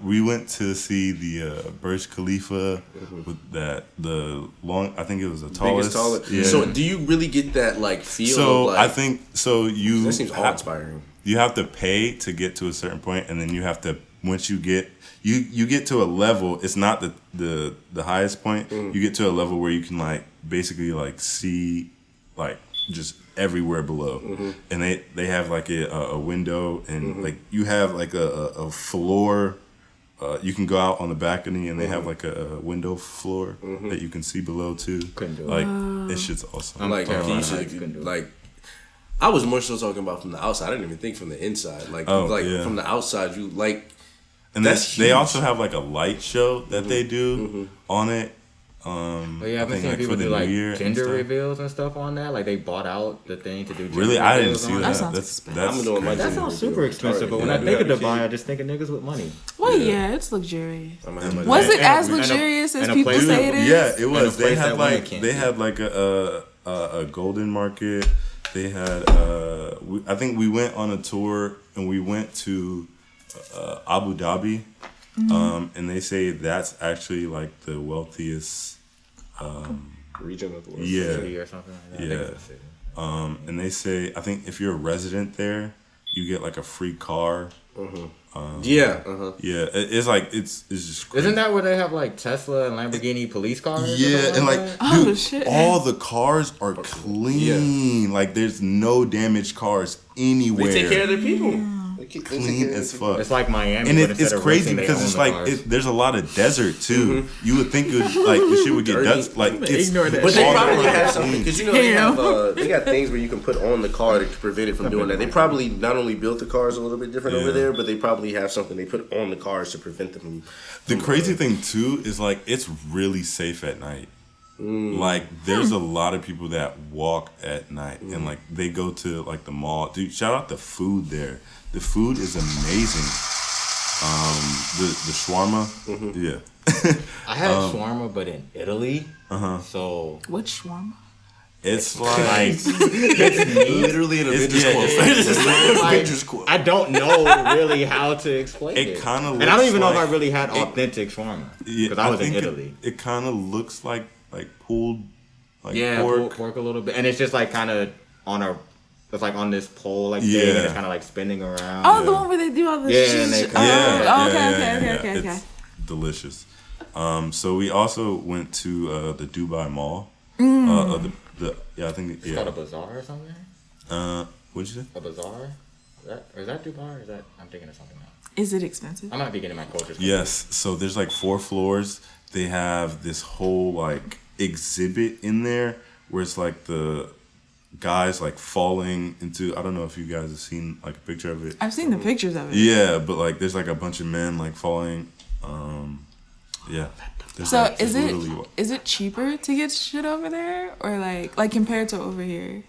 we went to see the Burj Khalifa with the long. I think it was the tallest. Yeah. So, do you really get that like feel? So of, like, I think so. That seems awe-inspiring. You have to pay to get to a certain point, and then you have to once you get you get to a level. It's not the highest point. You get to a level where you can like basically like see like just everywhere below, and they have like a window, and like you have like a floor. You can go out on the balcony, and they have like a window floor that you can see below too. Like this shit's awesome. I'm like, like I was more so talking about from the outside. I didn't even think from the inside. Like from the outside, you like. And they also have like a light show that they do on it. I haven't seen people do like gender reveals and stuff on that. Like they bought out the thing to do. Gender really, I didn't reveals see that. That sounds super expensive. But when I think of Dubai, I just think of niggas with money. Well, yeah, it's luxurious. Was it as luxurious as people say it is? Yeah, it was. They had like a golden market. They had I think we went on a tour and we went to Abu Dhabi. And they say that's actually like the wealthiest region of the world, city or something like that. Yeah. And they say I think if you're a resident there, you get like a free car. Yeah. It's like it's just crazy. Isn't that where they have like Tesla and Lamborghini police cars? Yeah, and like dude, all the cars are clean. Yeah. Like there's no damaged cars anywhere. They take care of their people. Clean as fuck. It's like Miami, and it's crazy because it's like there's a lot of desert too. You would think it would, like the shit would get dust. Like ignore that. But they probably have something because you know they got things where you can put on the car to prevent it from doing that. They probably not only built the cars a little bit different over there, but they probably have something they put on the cars to prevent them from. The crazy thing too is like it's really safe at night. Like there's a lot of people that walk at night and like they go to like the mall. Dude, shout out the food there. The food is amazing. The shawarma, yeah. I had shawarma, but in Italy. So which shawarma? It's like it's literally an Avengers quote. I don't know really how to explain it. Kind of, and I don't even know if I really had authentic shawarma because I was in Italy. It kind of looks like pulled, like pork a little bit, and it's just like kind of on a. It's like on this pole, like thing, and it's kind of like spinning around. Oh, the one where they do all the shit. Okay. It's delicious. So we also went to the Dubai Mall. I think it's called a bazaar or something. What'd you say? A bazaar? Is that Dubai? Or is that I'm thinking of something else? Is it expensive? I might be getting my culture. Yes. So there's like 4 floors. They have this whole like exhibit in there where it's like the guys like falling into, I don't know if you guys have seen like a picture of it. I've seen the pictures of it. Yeah, but like there's like a bunch of men like falling. So like, is it cheaper to get shit over there or like compared to over here?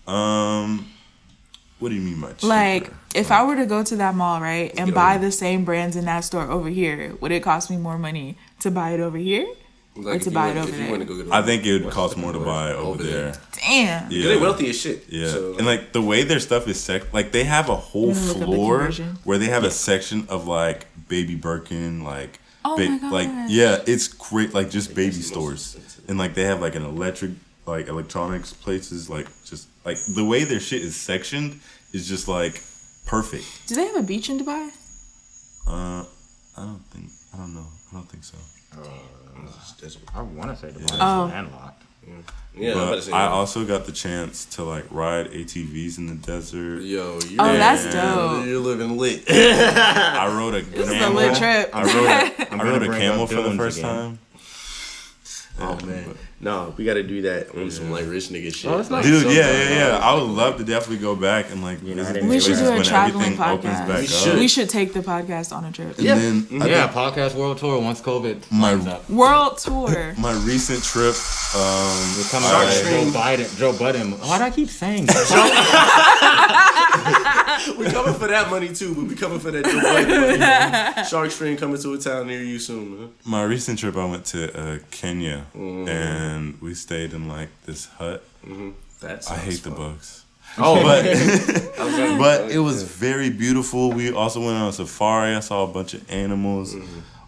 What do you mean by cheaper? Like if I were to go to that mall, right, and buy the same brands in that store over here, would it cost me more money to buy it over here? Like or to buy it over there? I think it would cost more to buy it over there. Damn. Yeah. They're wealthy as shit. Yeah. So, and like the way their stuff is like they have a whole floor where they have a section of like baby Birkin, like my gosh. like it's great, like just baby stores. And like they have like an electronics places, like just like the way their shit is sectioned is just like perfect. Do they have a beach in Dubai? I don't know. I don't think so. I want to say Dubai is landlocked. Yeah, but I also got the chance to like ride ATVs in the desert. Yo, that's dope. You're living lit. I rode a This is a lit trip. I rode a camel for the first time. Oh man, no, we got to do that on some like rich nigga shit. Oh, it's like, dude, yeah. I would love to definitely go back and like visit We these should do places a when traveling everything opens podcast. back up. We should take the podcast on a trip. And then Podcast world tour once COVID My- lines up. World tour. my recent trip, We're coming Shark out Stream. Joe Budden. Why do I keep saying that? we coming for that money too, but we coming for that Joe Budden money. Shark Stream coming to a town near you soon, man. my recent trip, I went to Kenya, and we stayed in like this hut. That's I hate the bugs. Oh, But but but it was very beautiful. We also went on a safari. I saw a bunch of animals.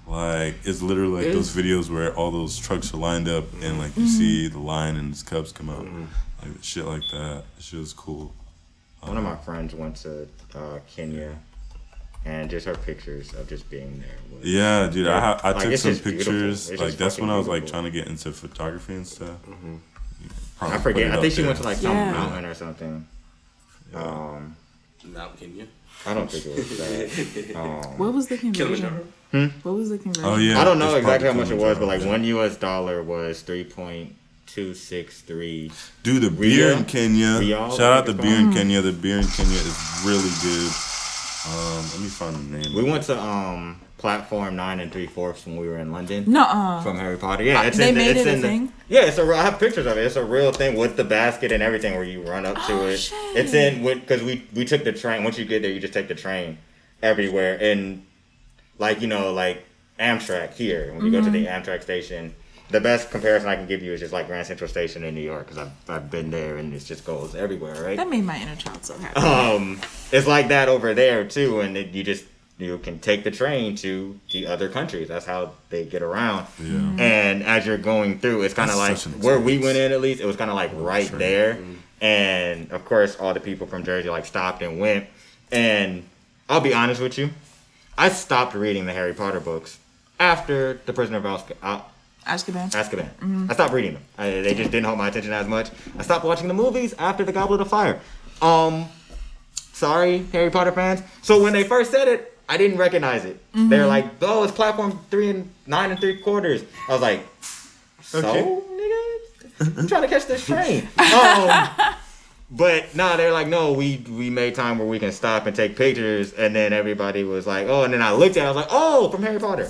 Like it's literally like those videos where all those trucks are lined up and like you see the lion and his cubs come out, like shit like that. That shit was cool. One of my friends went to Kenya, and just her pictures of just being there. Yeah, dude. I Like, took it's some just beautiful. pictures. It's Like just that's fucking when I was like beautiful. trying to get into photography and stuff. I forget. I think she went to like some Yeah. mountain or something. Mount Kenya. I don't think it was that. What was the conversion? What was the conversion? Oh yeah. I don't know it's exactly how probably much it was, but like Kilimanjaro. $1 was 3.263. Dude, the beer Rio? in Kenya. Rio, Shout out the I think beer it's in Kenya. The beer in Kenya is really good. Let me find the name. We went to platform 9 3/4 when we were in London. Nuh-uh. From Harry Potter. Yeah, it's They in the, made it's it a in the, thing? Yeah, it's a. I have pictures of it. It's a real thing with the basket and everything where you run up to it. Shit. It's in because we took the train. Once you get there, you just take the train everywhere and like like Amtrak here. When you go to the Amtrak station, the best comparison I can give you is just like Grand Central Station in New York because I've been there and it just goes everywhere, right? That made my inner child so happy. It's like that over there too, and you can take the train to the other countries. That's how they get around. Yeah. And as you're going through, it's kind of like That's such an where we experience. went in. At least it was kind of like right there. And of course, all the people from Jersey like stopped and went. And I'll be honest with you, I stopped reading the Harry Potter books after The Prisoner of Azkaban. Azkaban. I stopped reading them. They just didn't hold my attention as much. I stopped watching the movies after The Goblet of Fire. Sorry, Harry Potter fans. So when they first said it, I didn't recognize it. They're like, "Oh, it's platform 9 3/4." I was like, "So, nigga, I'm trying to catch this train." But nah, they're like, "No, we made time where we can stop and take pictures." And then everybody was like, "Oh," and then I looked at it, I was like, "Oh, from Harry Potter."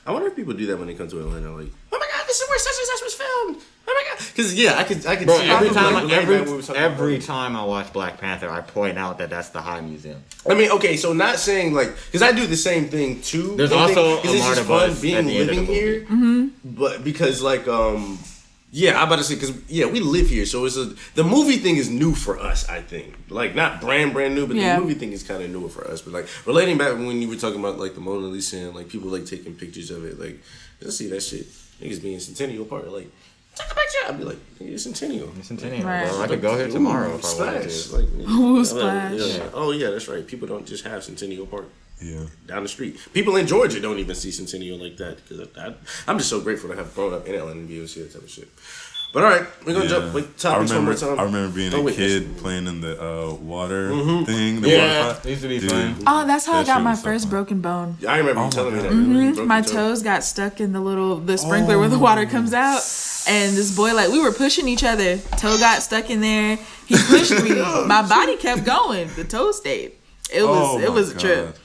I wonder if people do that when they come to Atlanta. Like, oh my god, this is where such and such was filmed. Oh my god, because yeah, I could Bro, see every it. time, Like, every time I watch Black Panther, I point out that that's the High Museum. I mean, okay, so not saying like, because I do the same thing too. There's I think, also 'cause it's a just Marta fun bus being at the end of living the here, but because like yeah, I'm about to say because yeah, we live here, so the movie thing is new for us. I think like not brand new, but Yeah. the movie thing is kind of newer for us. But like relating back when you were talking about like the Mona Lisa and like people like taking pictures of it, like let's see that shit. Niggas being Centennial Park, like take a picture. I'd be like, nigga, it's Centennial. Centennial, Right. bro. I could go here tomorrow if I wanted Splash. to. Like, Ooh, yeah, splash. yeah. Oh yeah, that's right. People don't just have Centennial Park Yeah. down the street. People in Georgia don't even see Centennial like that because I'm just so grateful to have grown up in Atlanta and be able to see that type of shit. But all right, we're gonna jump like topics one more time. I remember being a wait, kid playing in the water thing. The Yeah, water it used to be Dude, fun. Oh, that's how I that got shit my was so first fun. broken bone. I remember you my telling me that. God. You broke My your toe. toes got stuck in the sprinkler where the water comes out, and this boy we were pushing each other. Toe got stuck in there. He pushed me. My body kept going. The toe stayed. It was a trip.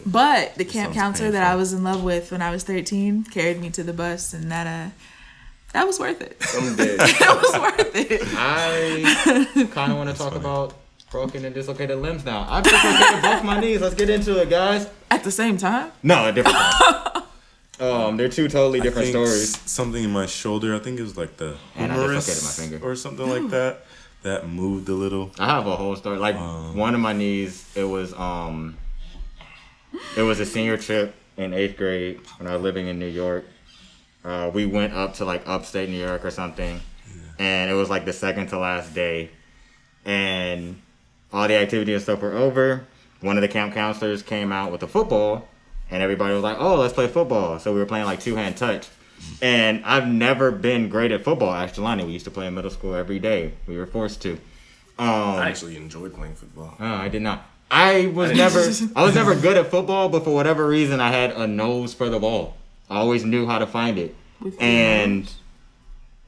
But the camp sounds counselor that painful. I was in love with when I was 13 carried me to the bus, and that was worth it. I'm dead. That was worth it. I kind of want to talk about broken and dislocated limbs now. I've dislocated both my knees. Let's get into it, guys. At the same time. No, a different time. They're two totally different I think stories. Something in my shoulder. I think it was like the And I humerus dislocated my finger. or something like that. That moved a little. I have a whole story. Like one of my knees, it was a senior trip in 8th grade when I was living in New York. We went up to like upstate New York or something, and it was like the second to last day, and all the activity and stuff were over. One of the camp counselors came out with a football, and everybody was like, "Oh, let's play football." So we were playing like 2-hand touch, and I've never been great at football. Actually, we used to play in middle school every day. We were forced to. I actually enjoyed playing football. Oh, I did not. I was never good at football, but for whatever reason, I had a nose for the ball. I always knew how to find it. With your And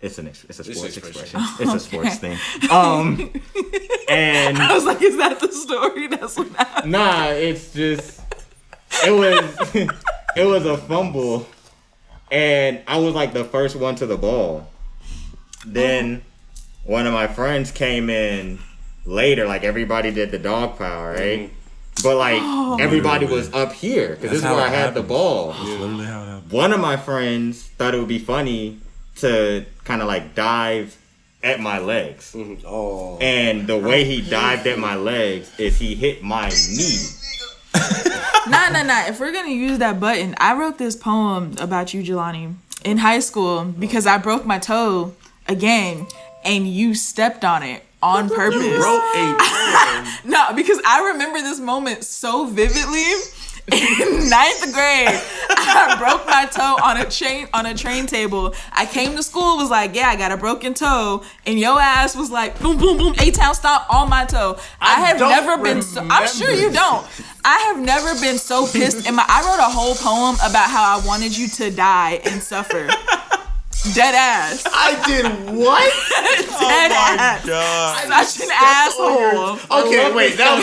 It's a sports expression. Oh, It's a sports thing. And I was like, is that the story? That's what happened. nah, it's just it was a fumble, and I was like the first one to the ball. Then one of my friends came in later, like everybody did the dog power, right? But like everybody was up here because this is where I had the ball. That's literally how it happened. One of my friends thought it would be funny to kind of like dive at my legs. Oh. And the way he dived at my legs is he hit my knee. Nah. If we're gonna use that button, I wrote this poem about you, Jelani, in high school because I broke my toe again and you stepped on it on purpose. You wrote a poem. No, because I remember this moment so vividly. In 9th grade, I broke my toe on a train table. I came to school, was like, yeah, I got a broken toe, and your ass was like, boom, boom, boom, A-Town stomp on my toe. I have never been so. I'm sure you don't. I have never been so pissed. I wrote a whole poem about how I wanted you to die and suffer. Dead ass. I did what? Dead ass. God. Such an asshole. Okay, wait. Now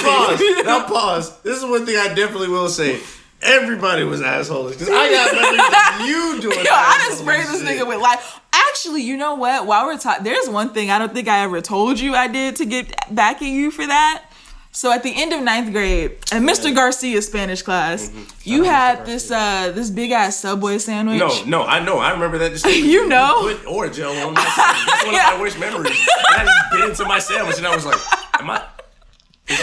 pause. This is one thing I definitely will say. Everybody was assholes because I got memories of you doing. Yo, I done sprayed this nigga with life. Actually, you know what? While we're talking, there's one thing I don't think I ever told you I did to get back at you for that. So at the end of 9th grade, in Mr. Garcia's Spanish class, you had this big ass Subway sandwich. No, I know. I remember that. You know? Put Orajel on my sandwich. That's one of my worst memories. And I just bit into my sandwich and I was like, is my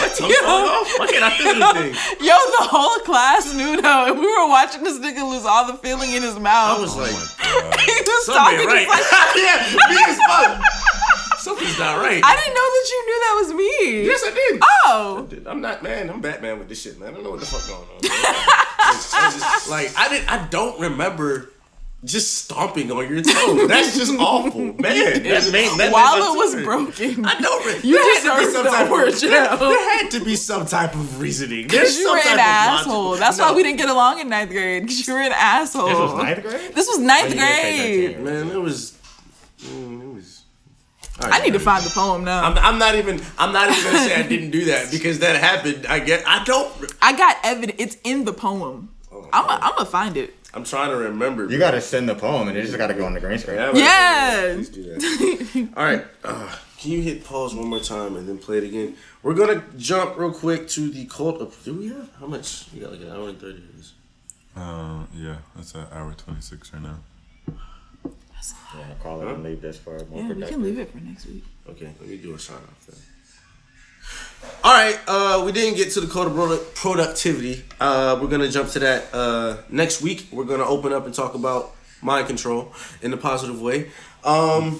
tongue falling off? Why can't I feel anything? Yo, the whole class knew though. And we were watching this nigga lose all the feeling in his mouth. I was like, he was something talking right. just like, Yeah, me as fuck. Something's not right. I didn't know that you knew that was me. Yes, I did. Oh. I'm not, man. I'm Batman with this shit, man. I don't know what the fuck going on. I don't remember just stomping on your toe. That's just awful, man. While it was broken. I don't. You deserve the word, There had to be some type of reasoning. There's you some were type an of asshole. logic. That's No. why we didn't get along in 9th grade. Because you were an asshole. This was 9th grade? This was 9th Oh, you didn't grade. take that Man, it was. All I need to find the poem now. I'm not even gonna say I didn't do that because that happened. I got evidence. It's in the poem. I'm gonna find it. I'm trying to remember. You gotta send the poem and it just gotta go on the green screen. Yeah. Please do that. All right. Can you hit pause one more time and then play it again? We're gonna jump real quick to the cult of. Do we have how much? We got like an hour and 30 minutes. Yeah, that's an hour 26 right now. Yeah, call it and leave this for more Yeah, we productive. can leave it for next week. Okay, let me do a sign off then. All right, we didn't get to the code of productivity. We're gonna jump to that next week. We're gonna open up and talk about mind control in a positive way. All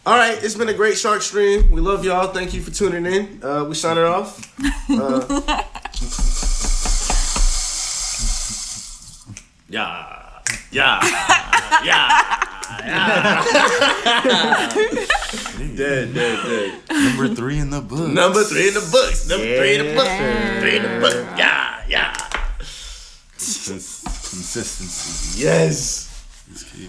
right, it's been a great Shark Stream. We love y'all. Thank you for tuning in. We signing off. Dead. Number 3 in the book. Number 3 in the books. Number 3 in the books. Yeah. 3 in the book. Yeah. Consistency. Yes. Is key.